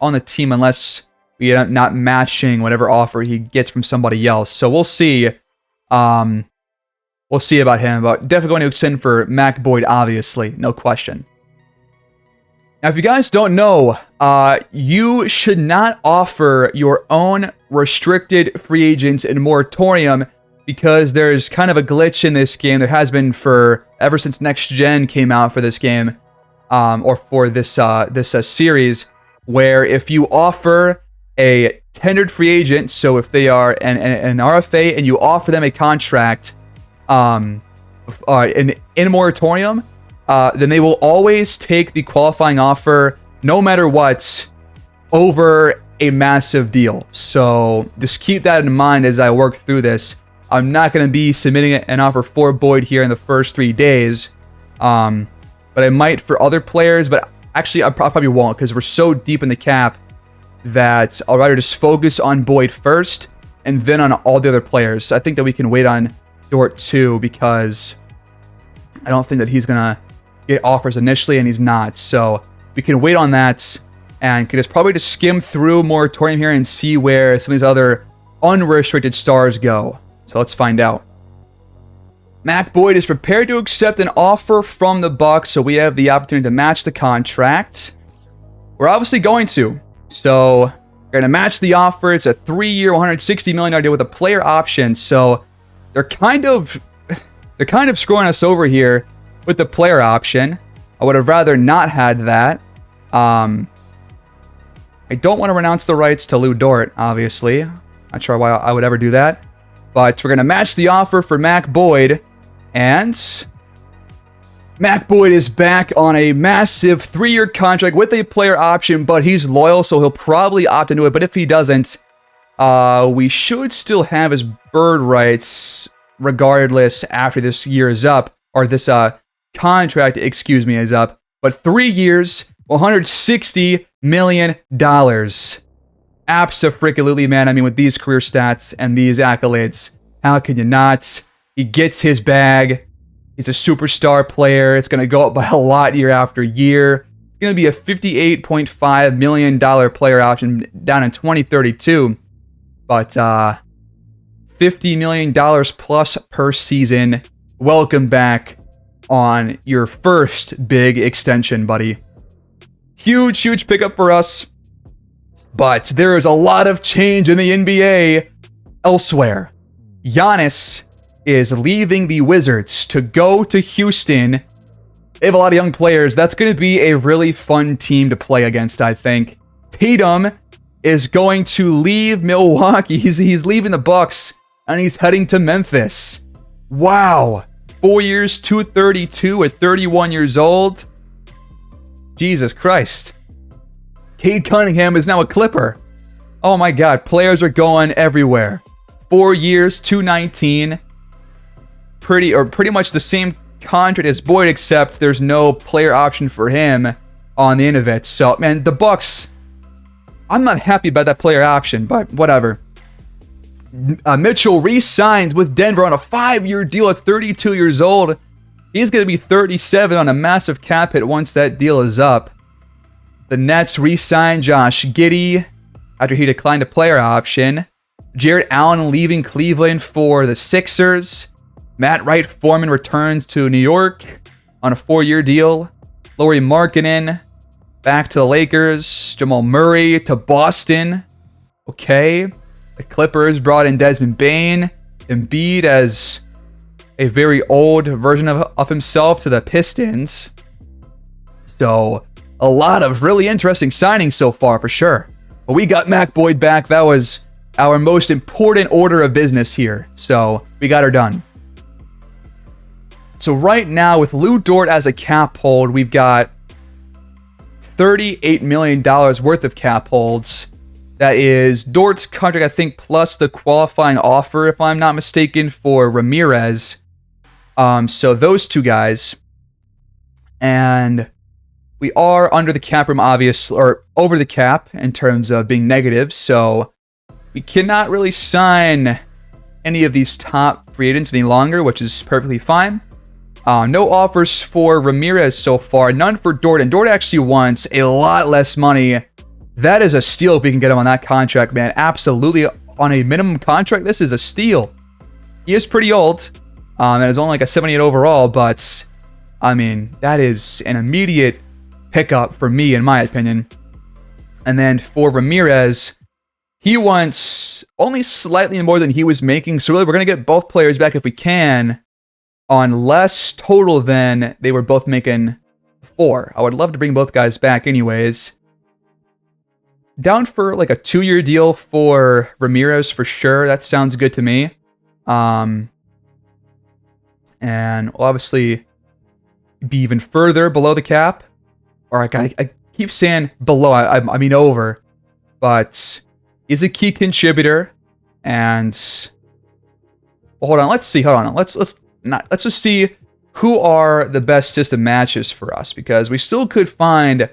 S1: on the team, unless we are not matching whatever offer he gets from somebody else. So we'll see. We'll see about him, but definitely going to extend for Mac Boyd, obviously, no question. Now, if you guys don't know, you should not offer your own restricted free agents in moratorium because there's kind of a glitch in this game. There has been for ever since Next Gen came out for this game, or for this series, where if you offer a tenured free agent, so if they are an RFA and you offer them a contract in a moratorium, then they will always take the qualifying offer no matter what over a massive deal. So just keep that in mind as I work through this. I'm not going to be submitting an offer for Boyd here in the first 3 days, but I might for other players, but actually I probably won't, because we're so deep in the cap that I'll rather just focus on Boyd first and then on all the other players. I think that we can wait on Dort too, because I don't think that he's going to get offers initially, and he's not. So we can wait on that and can just probably just skim through moratorium here and see where some of these other unrestricted stars go. So let's find out. Mac Boyd is prepared to accept an offer from the Bucks, so we have the opportunity to match the contract. We're obviously going to. So we're going to match the offer. It's a 3-year, $160 million deal with a player option. So they're kind of screwing us over here with the player option. I would have rather not had that. I don't want to renounce the rights to Lou Dort, obviously. Not sure why I would ever do that. But we're going to match the offer for Mac Boyd. And Mac Boyd is back on a massive 3-year contract with a player option, but he's loyal, so he'll probably opt into it. But if he doesn't, we should still have his bird rights regardless after this year is up, or this contract, is up. But 3 years, $160 million. Abso-freaking-lutely, man. I mean, with these career stats and these accolades, how can you not? He gets his bag. He's a superstar player. It's going to go up by a lot year after year. It's going to be a $58.5 million player option down in 2032. But $50 million plus per season. Welcome back on your first big extension, buddy. Huge, huge pickup for us. But there is a lot of change in the NBA elsewhere. Giannis is leaving the Wizards to go to Houston. They have a lot of young players. That's going to be a really fun team to play against, I think. Tatum is going to leave Milwaukee. He's leaving the Bucks, and he's heading to Memphis. Wow. 4 years, 232 at 31 years old. Jesus Christ. Cade Cunningham is now a Clipper. Oh my God, players are going everywhere. 4 years, 219. Pretty much the same contract as Boyd, except there's no player option for him on the end of it. So, man, the Bucks, I'm not happy about that player option, but whatever. Mitchell re-signs with Denver on a 5-year deal at 32 years old. He's going to be 37 on a massive cap hit once that deal is up. The Nets re-sign Josh Giddey after he declined a player option. Jarrett Allen leaving Cleveland for the Sixers. Matt Wright-Foreman returns to New York on a 4-year deal. Lauri Markkanen back to the Lakers. Jamal Murray to Boston. Okay. The Clippers brought in Desmond Bane. Embiid as a very old version of himself to the Pistons. So, a lot of really interesting signings so far, for sure. But we got Mac Boyd back. That was our most important order of business here. So, we got her done. So, right now, with Lou Dort as a cap hold, we've got $38 million worth of cap holds. That is Dort's contract, I think, plus the qualifying offer, if I'm not mistaken, for Ramirez. So, those two guys. And we are under the cap room, obviously, or over the cap in terms of being negative. So we cannot really sign any of these top free agents any longer, which is perfectly fine. No offers for Ramirez so far. None for Dort. And Dort actually wants a lot less money. That is a steal if we can get him on that contract, man. Absolutely. On a minimum contract, this is a steal. He is pretty old. And is only like a 78 overall. But, I mean, that is an immediate pickup for me, in my opinion. And then for Ramirez, he wants is only slightly more than he was making. So really, we're going to get both players back if we can on less total than they were both making before. I would love to bring both guys back anyways. Down for like a 2-year deal for Ramirez for sure. That sounds good to me. And we'll obviously be even further below the cap. Or I keep saying below, I mean over. But he's a key contributor. And well, hold on, let's see. Hold on. Let's just see who are the best system matches for us, because we still could find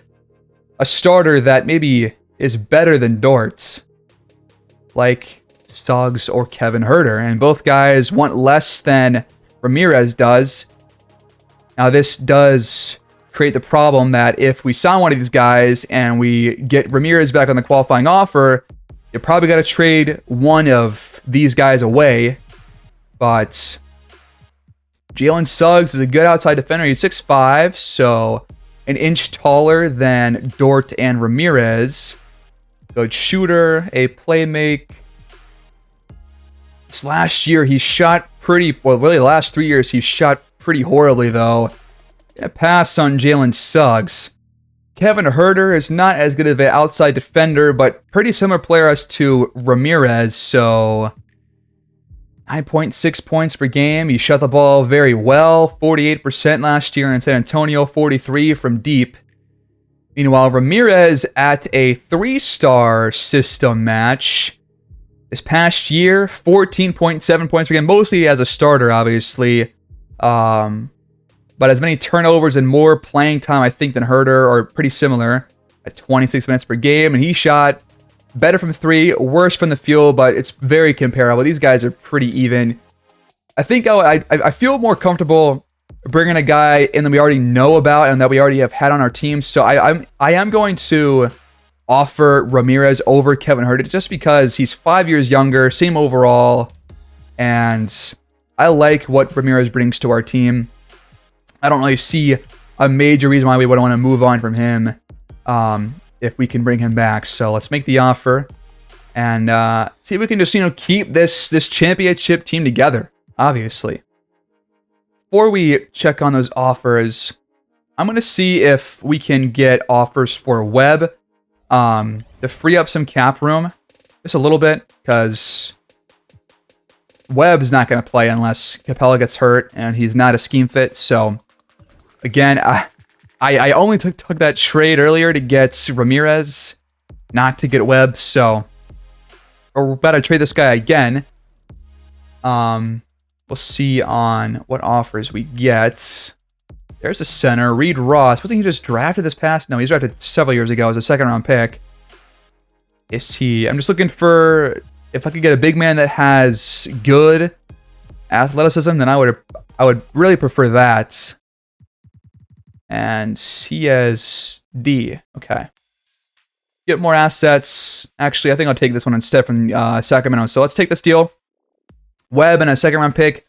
S1: a starter that maybe is better than Dort's, like Suggs or Kevin Herter, and both guys want less than Ramirez does. Now, this does create the problem that if we sign one of these guys and we get Ramirez back on the qualifying offer, you probably got to trade one of these guys away. But Jalen Suggs is a good outside defender. He's 6'5", so an inch taller than Dort and Ramirez. Good shooter, a playmake. This last year, he shot pretty... Well, really, the last 3 years, he shot pretty horribly, though. Gonna pass on Jalen Suggs. Kevin Herter is not as good of an outside defender, but pretty similar player as to Ramirez, so 9.6 points per game. He shot the ball very well, 48% last year in San Antonio, 43% from deep. Meanwhile, Ramirez at a 3-star system match this past year, 14.7 points per game, mostly as a starter, obviously. But as many turnovers and more playing time, I think, than Herter, or pretty similar, at 26 minutes per game. And he shot better from 3, worse from the field, but it's very comparable. These guys are pretty even. I think I feel more comfortable bringing a guy in that we already know about and that we already have had on our team. So I am going to offer Ramirez over Kevin Herter just because he's 5 years younger, same overall, and I like what Ramirez brings to our team. I don't really see a major reason why we would want to move on from him if we can bring him back. So let's make the offer and see if we can just, keep this championship team together, obviously. Before we check on those offers, I'm going to see if we can get offers for Webb to free up some cap room just a little bit, because Webb's not going to play unless Capella gets hurt, and he's not a scheme fit. So, again, I only took that trade earlier to get Ramirez, not to get Webb. So, we're about to trade this guy again. We'll see on what offers we get. There's a center, Reed Ross. Wasn't he just drafted this past? No, he's drafted several years ago as a second-round pick. Is he? I'm just looking for if I could get a big man that has good athleticism, then I would really prefer that. And he has D. Okay. Get more assets. Actually, I think I'll take this one instead from Sacramento. So let's take this deal. Webb and a second-round pick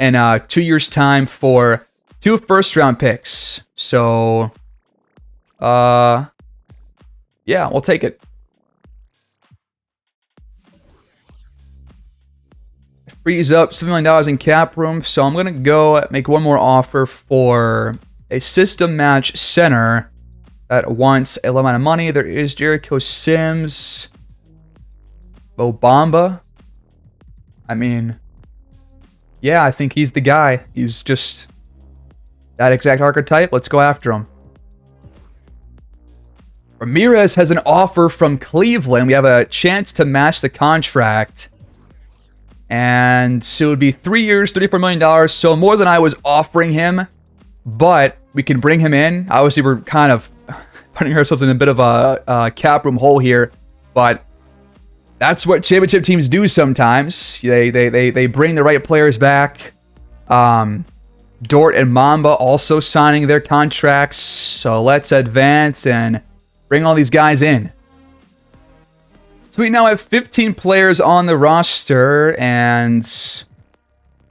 S1: in 2 years' time for 2 first-round picks. So, yeah, we'll take it. Frees up $7 million in cap room. So I'm going to go make one more offer for a system match center that wants a low amount of money. There is Jericho Sims. Bobamba. I mean, yeah, I think he's the guy. He's just that exact archetype. Let's go after him. Ramirez has an offer from Cleveland. We have a chance to match the contract. And so it would be 3 years, $34 million. So more than I was offering him. But we can bring him in. Obviously, we're kind of putting ourselves in a bit of a cap room hole here. But that's what championship teams do sometimes. They bring the right players back. Dort and Mamba also signing their contracts. So let's advance and bring all these guys in. So we now have 15 players on the roster, and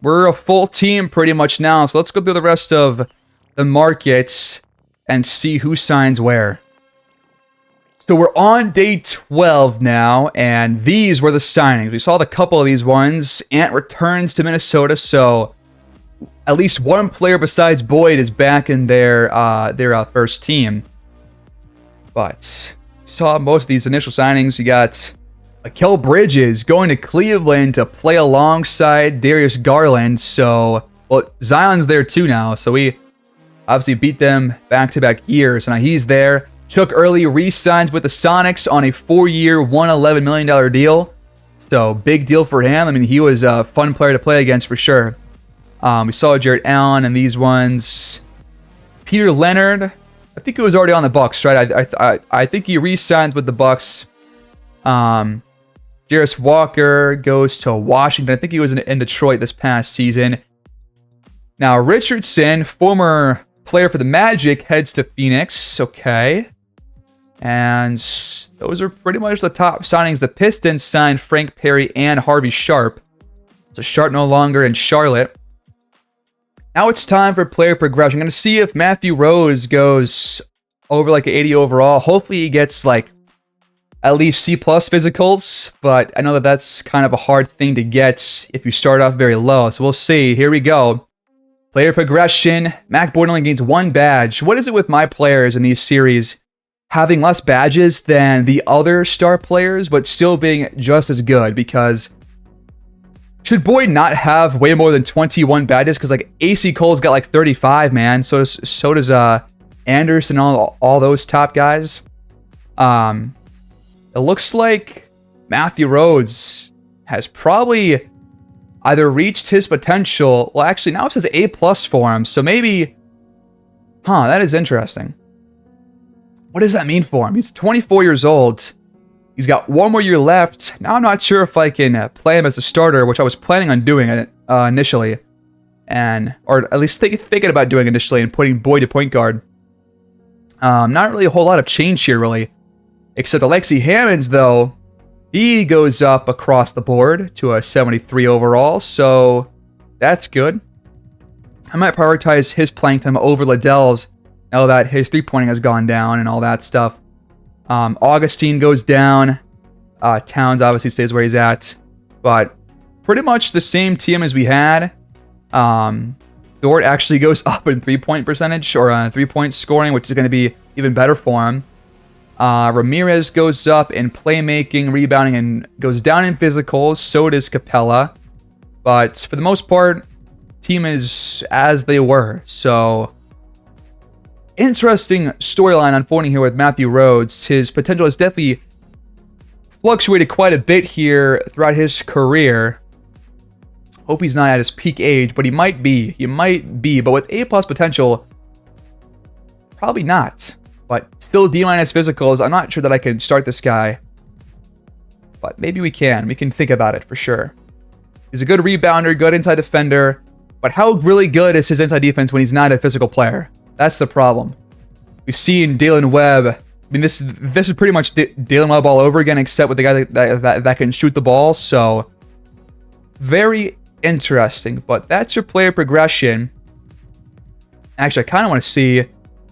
S1: we're a full team pretty much now. So let's go through the rest of the markets and see who signs where. So we're on day 12 now, and these were the signings. We saw the couple of these ones. Ant returns to Minnesota, so at least one player besides Boyd is back in their first team. But you saw most of these initial signings. You got Mikal Bridges going to Cleveland to play alongside Darius Garland. So, well, Zion's there too now, so we obviously beat them back-to-back years. Now he's there. Chuck Early re-signs with the Sonics on a 4-year, $111 million deal. So, big deal for him. I mean, he was a fun player to play against for sure. We saw Jarrett Allen and these ones. Peter Leonard, I think he was already on the Bucks, right? I think he re-signs with the Bucks. Jarris Walker goes to Washington. I think he was in Detroit this past season. Now, Richardson, former player for the Magic, heads to Phoenix. Okay. And those are pretty much the top signings. The Pistons signed Frank Perry and Harvey Sharp. So Sharp no longer in Charlotte. Now it's time for player progression. I'm going to see if Matthew Rose goes over like an 80 overall. Hopefully he gets like at least C+ physicals, but I know that that's kind of a hard thing to get if you start off very low. So we'll see. Here we go. Player progression. Mac Boyd only gains 1 badge. What is it with my players in these series having less badges than the other star players, but still being just as good? Because should Boyd not have way more than 21 badges? Because like AC Cole's got like 35, man. So does Anderson and all those top guys. It looks like Matthew Rhodes has probably either reached his potential. Well, actually, now it says A+ for him. So maybe, that is interesting. What does that mean for him? He's 24 years old. He's got 1 more year left. Now I'm not sure if I can play him as a starter, which I was planning on doing it initially. Or at least thinking about doing initially and putting Boyd to point guard. Not really a whole lot of change here, really. Except Alexi Hammonds, though, he goes up across the board to a 73 overall, so that's good. I might prioritize his playing time over Liddell's now that his three-pointing has gone down and all that stuff. Augustine goes down. Towns obviously stays where he's at. But pretty much the same team as we had. Dort actually goes up in three-point percentage or three-point scoring, which is going to be even better for him. Ramirez goes up in playmaking, rebounding, and goes down in physicals. So does Capella. But for the most part, team is as they were. So, interesting storyline unfolding here with Matthew Rhodes. His potential has definitely fluctuated quite a bit here throughout his career. Hope he's not at his peak age, but he might be. He might be. But with A+ potential, probably not. But still D- physicals. I'm not sure that I can start this guy. But maybe we can. We can think about it for sure. He's a good rebounder, good inside defender. But how really good is his inside defense when he's not a physical player? That's the problem. We've seen Dalen Webb. I mean, this is pretty much Dalen Webb all over again, except with the guy that can shoot the ball. So, very interesting. But that's your player progression. Actually, I kind of want to see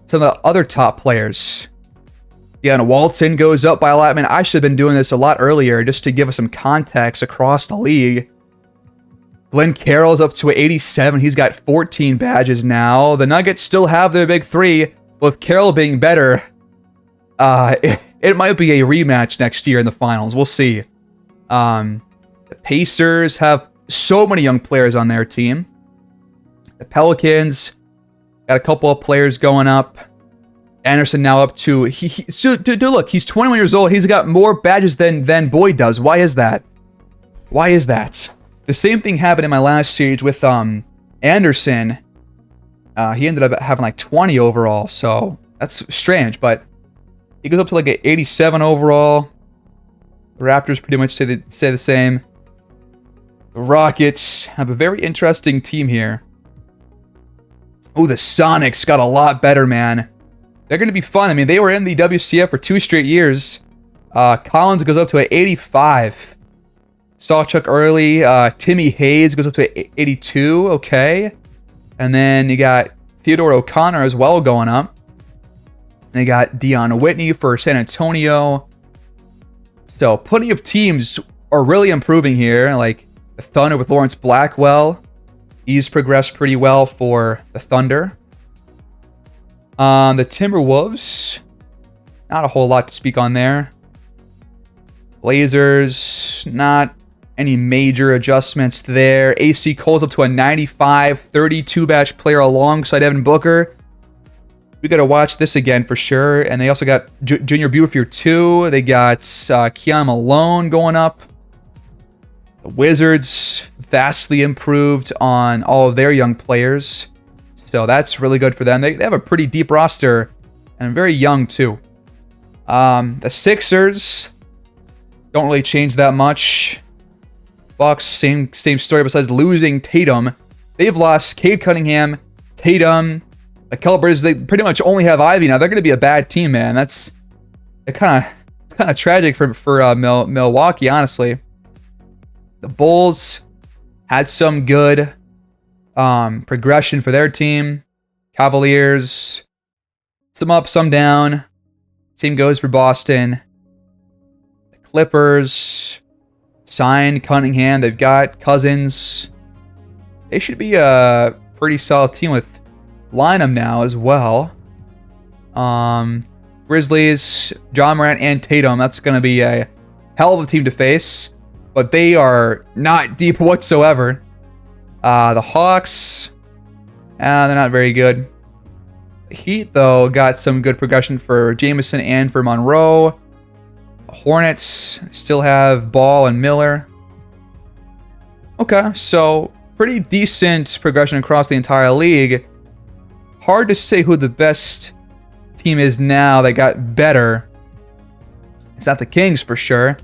S1: some of the other top players. Deanna Walton goes up by a lot. I mean, I should have been doing this a lot earlier just to give us some context across the league. Glenn Carroll's up to 87. He's got 14 badges now. The Nuggets still have their big three. With Carroll being better, it might be a rematch next year in the finals. We'll see. The Pacers have so many young players on their team. The Pelicans got a couple of players going up. Anderson now up to... Dude, look, he's 21 years old. He's got more badges than Boyd does. Why is that? Why is that? The same thing happened in my last series with Anderson. He ended up having like 20 overall, so that's strange, but he goes up to like an 87 overall. The Raptors pretty much say the same. The Rockets have a very interesting team here. Oh, the Sonics got a lot better, man. They're going to be fun. I mean, they were in the WCF for 2 straight years. Collins goes up to an 85. Sawchuk Early. Timmy Hayes goes up to an 82. Okay. And then you got Theodore O'Connor as well going up. They got Dion Whitney for San Antonio. So plenty of teams are really improving here. Like the Thunder with Lawrence Blackwell. He's progressed pretty well for the Thunder. The Timberwolves. Not a whole lot to speak on there. Blazers. Not any major adjustments there. AC Cole's up to a 95, 32 batch player alongside Evan Booker. We got to watch this again for sure. And they also got Junior Buford 2. They got Keon Malone going up. The Wizards vastly improved on all of their young players. So that's really good for them. They have a pretty deep roster and very young too. The Sixers don't really change that much. Bucks, same story besides losing Tatum. They've lost Cade Cunningham, Tatum, the Calibers. They pretty much only have Ivy now. They're going to be a bad team, man. That's kind of tragic for Milwaukee, honestly. The Bulls had some good progression for their team. Cavaliers, some up, some down. Same goes for Boston. The Clippers signed Cunningham. They've got Cousins. They should be a pretty solid team with Lynam now as well. Grizzlies, John Morant and Tatum. That's going to be a hell of a team to face. But they are not deep whatsoever. The Hawks, they're not very good. The Heat, though, got some good progression for Jameson and for Monroe. The Hornets still have Ball and Miller. Okay, so pretty decent progression across the entire league. Hard to say who the best team is now that got better. It's not the Kings for sure.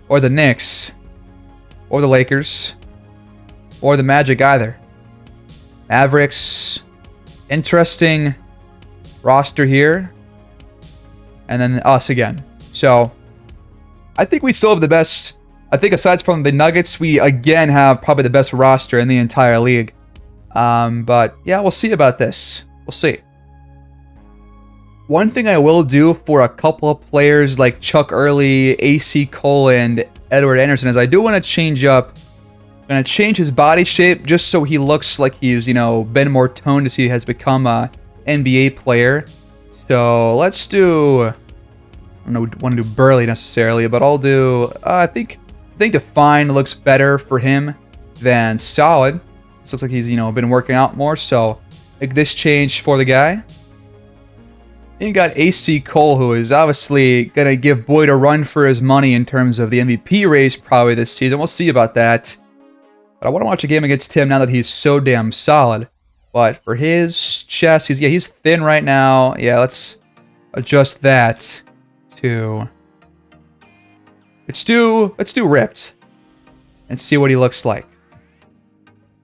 S1: Or the Knicks. Or the Lakers. Or the Magic either. Mavericks. Interesting roster here. And then us again. So, I think we still have the best. I think aside from the Nuggets, we again have probably the best roster in the entire league. But yeah, we'll see about this. We'll see. One thing I will do for a couple of players like Chuck Early, AC Cole, and Edward Anderson is I do want to change up. I'm going to change his body shape just so he looks like he's, been more toned as he has become a NBA player. So let's do, I don't want to do burly necessarily, but I'll do, I think Define looks better for him than Solid. This looks like he's, been working out more, so make this change for the guy. And you got AC Cole, who is obviously going to give Boyd a run for his money in terms of the MVP race probably this season. We'll see about that. But I want to watch a game against him now that he's so damn solid. But for his chest, he's thin right now. Yeah, let's adjust that to... Let's do ripped. And see what he looks like.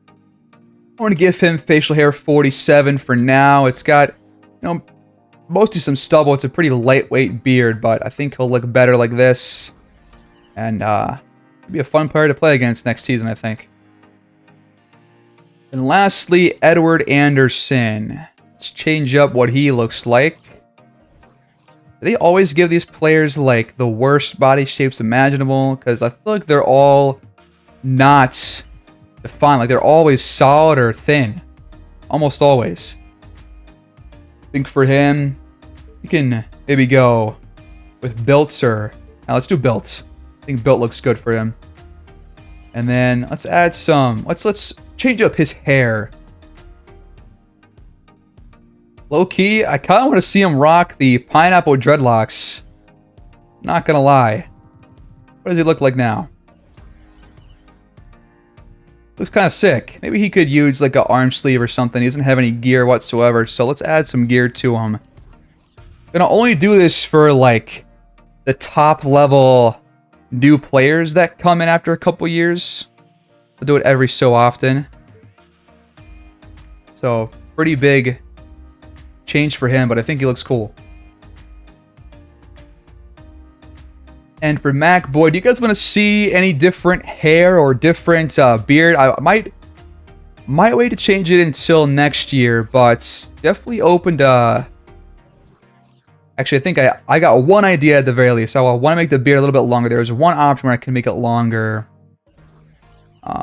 S1: I want to give him facial hair 47 for now. It's got, mostly some stubble. It's a pretty lightweight beard, but I think he'll look better like this. And it'll be a fun player to play against next season, I think. And lastly, Edward Anderson. Let's change up what he looks like. They always give these players like the worst body shapes imaginable because I feel like they're all not defined. Like they're always solid or thin. Almost always. I think for him, you can maybe go with Built or... Now let's do Built. I think Built looks good for him. And then let's add some... Let's change up his hair. Low-key, I kind of want to see him rock the pineapple dreadlocks. Not gonna lie. What does he look like now? Looks kind of sick. Maybe he could use like an arm sleeve or something. He doesn't have any gear whatsoever, so let's add some gear to him. Gonna only do this for like the top level new players that come in after a couple years. I'll do it every so often. So, pretty big change for him, but I think he looks cool. And for Mac Boyd, do you guys want to see any different hair or different beard? I might wait to change it until next year, but definitely open to Actually, I think I got one idea at the very least. So I want to make the beard a little bit longer. There's one option where I can make it longer.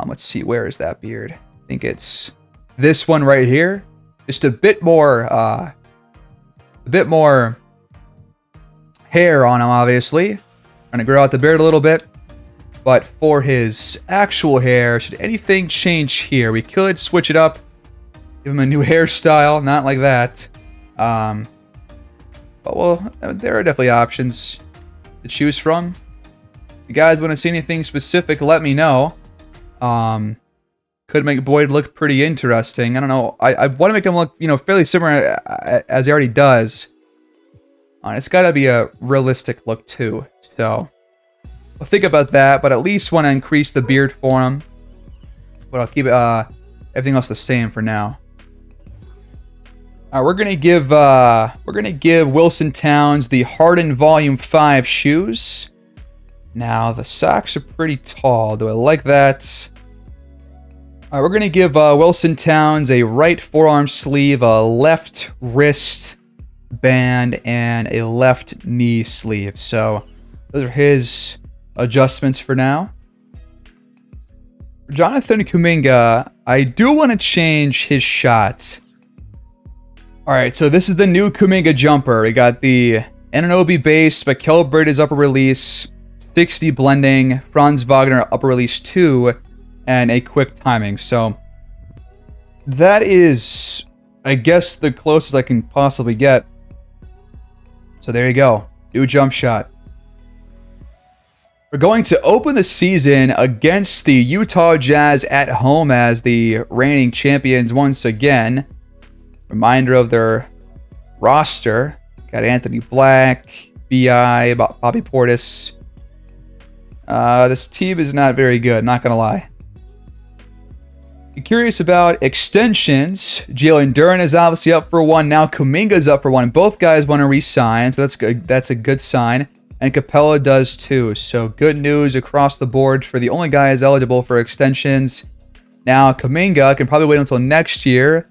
S1: Let's see, where is that beard? I think it's this one right here. Just a bit more hair on him, obviously. Trying to grow out the beard a little bit. But for his actual hair, should anything change here, we could switch it up. Give him a new hairstyle, not like that. But well, there are definitely options to choose from. If you guys want to see anything specific, let me know. Could make Boyd look pretty interesting. I don't know. I want to make him look, fairly similar as he already does. It's got to be a realistic look too. So I'll think about that, but at least want to increase the beard for him. But I'll keep everything else the same for now. All right, we're gonna give Wilson Towns the Harden Volume 5 shoes. Now the socks are pretty tall. Do I like that? All right, we're gonna give Wilson Towns a right forearm sleeve, a left wrist band, and a left knee sleeve. So those are his adjustments for now. For Jonathan Kuminga, I do want to change his shots. All right, so this is the new Kuminga jumper. We got the Anunoby base, Mikal Bridges upper release, 60 blending, Franz Wagner upper release 2, and a quick timing. So that is, I guess, the closest I can possibly get. So there you go, new jump shot. We're going to open the season against the Utah Jazz at home as the reigning champions once again. Reminder of their roster. Got Anthony Black, B.I., Bobby Portis. This team is not very good, not going to lie. You're curious about extensions. Jalen Duren is obviously up for one. Now Kuminga's up for one. Both guys want to re-sign, so that's good. That's a good sign. And Capella does too. So good news across the board for the only guys eligible for extensions. Now Kuminga can probably wait until next year.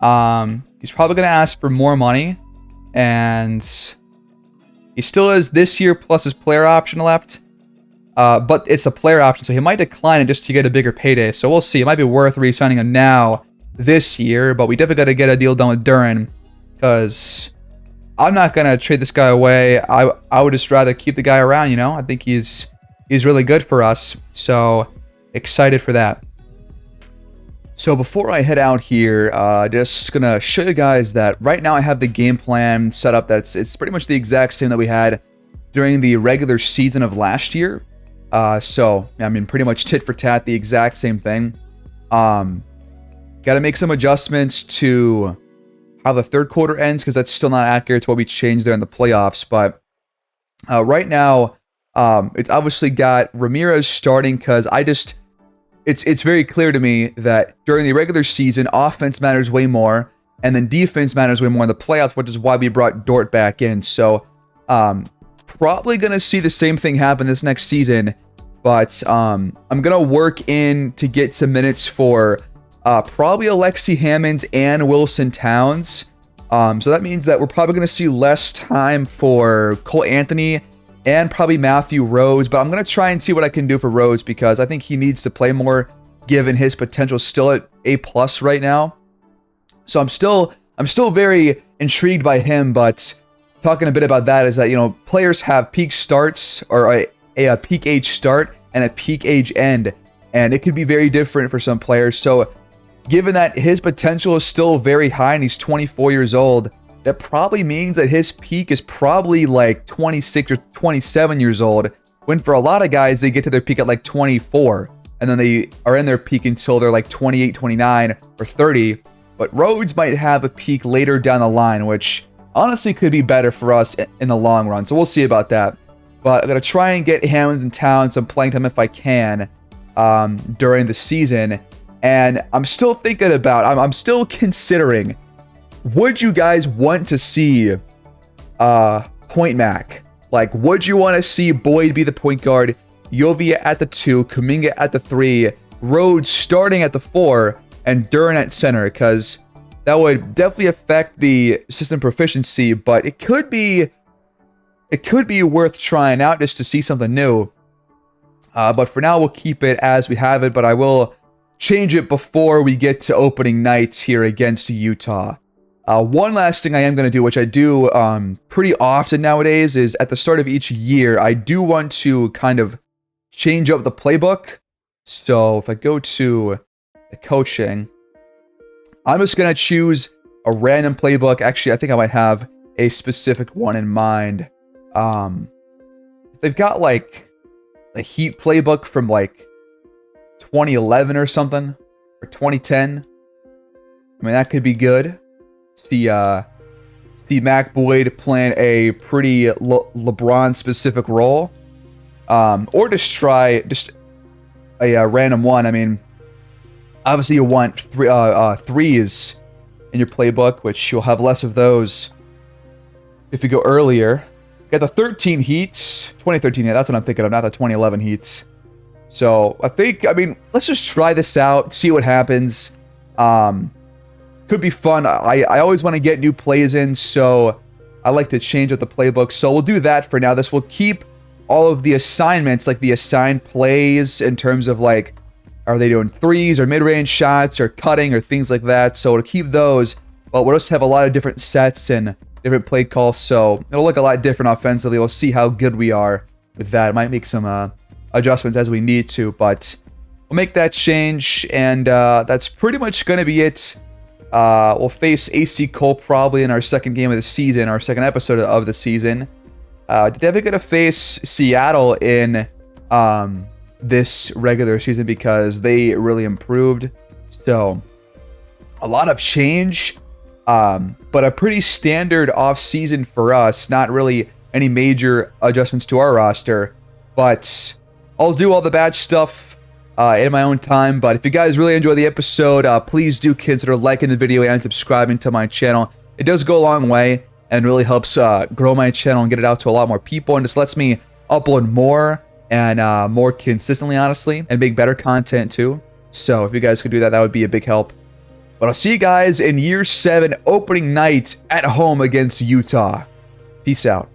S1: He's probably going to ask for more money, and he still has this year plus his player option left, but it's a player option, so he might decline it just to get a bigger payday. So we'll see. It might be worth re-signing him now this year, but we definitely got to get a deal done with Duren, because I'm not going to trade this guy away. I would just rather keep the guy around, I think he's really good for us, so excited for that. So before I head out here, just gonna show you guys that right now I have the game plan set up. It's pretty much the exact same that we had during the regular season of last year. So I mean, pretty much tit for tat, the exact same thing. Got to make some adjustments to how the third quarter ends, because that's still not accurate to what we changed there in the playoffs. But right now, it's obviously got Ramirez starting, because It's very clear to me that during the regular season, offense matters way more, and then defense matters way more in the playoffs, which is why we brought Dort back in. So, probably going to see the same thing happen this next season, but I'm going to work in to get some minutes for probably Alexi Hammonds and Wilson Towns. So that means that we're probably going to see less time for Cole Anthony and probably Matthew Rhodes, but I'm going to try and see what I can do for Rhodes, because I think he needs to play more given his potential still at A+ right now. So I'm still very intrigued by him, but talking a bit about that is that, players have peak starts, or a peak age start and a peak age end, and it could be very different for some players. So given that his potential is still very high and he's 24 years old, that probably means that his peak is probably like 26 or 27 years old, when for a lot of guys, they get to their peak at like 24, and then they are in their peak until they're like 28, 29, or 30. But Rhodes might have a peak later down the line, which honestly could be better for us in the long run. So we'll see about that. But I'm going to try and get Hammonds and Towns some playing time if I can during the season. And I'm still thinking about, I'm still considering, would you guys want to see Point Mac? Like, would you want to see Boyd be the point guard, Yovia at the 2, Kuminga at the 3, Rhodes starting at the 4, and Duren at center? Because that would definitely affect the system proficiency, but it could be it could be worth trying out just to see something new. But for now, we'll keep it as we have it, but I will change it before we get to opening nights here against Utah. One last thing I am going to do, which I do pretty often nowadays, is at the start of each year, I do want to kind of change up the playbook. So if I go to the coaching, I'm just going to choose a random playbook. Actually, I think I might have a specific one in mind. They've got like a Heat playbook from like 2011 or something, or 2010. I mean, that could be good. See Mac Boyd playing a pretty LeBron specific role, or just try just a random one. I mean, obviously you want threes in your playbook, which you'll have less of those if you go earlier. You got the 13 Heats, 2013 Heat, that's what I'm thinking of, not the 2011 Heats. So I mean, let's just try this out, see what happens. Could be fun. I always want to get new plays in, so I like to change up the playbook. So we'll do that for now. This will keep all of the assignments, like the assigned plays in terms of like, are they doing threes or mid-range shots or cutting or things like that. So to keep those, but we'll just have a lot of different sets and different play calls. So it'll look a lot different offensively. We'll see how good we are with that. Might make some adjustments as we need to, but we'll make that change. And that's pretty much going to be it. We'll face AC Cole probably in our second game of the season, our second episode of the season. Definitely going to face Seattle in this regular season because they really improved. So a lot of change, but a pretty standard off-season for us. Not really any major adjustments to our roster, but I'll do all the bad stuff in my own time. But if you guys really enjoy the episode, please do consider liking the video and subscribing to my channel. It does go a long way and really helps grow my channel and get it out to a lot more people, and just lets me upload more and more consistently, honestly, and make better content too. So if you guys could do that, that would be a big help. But I'll see you guys in Year 7 opening night at home against Utah. Peace out.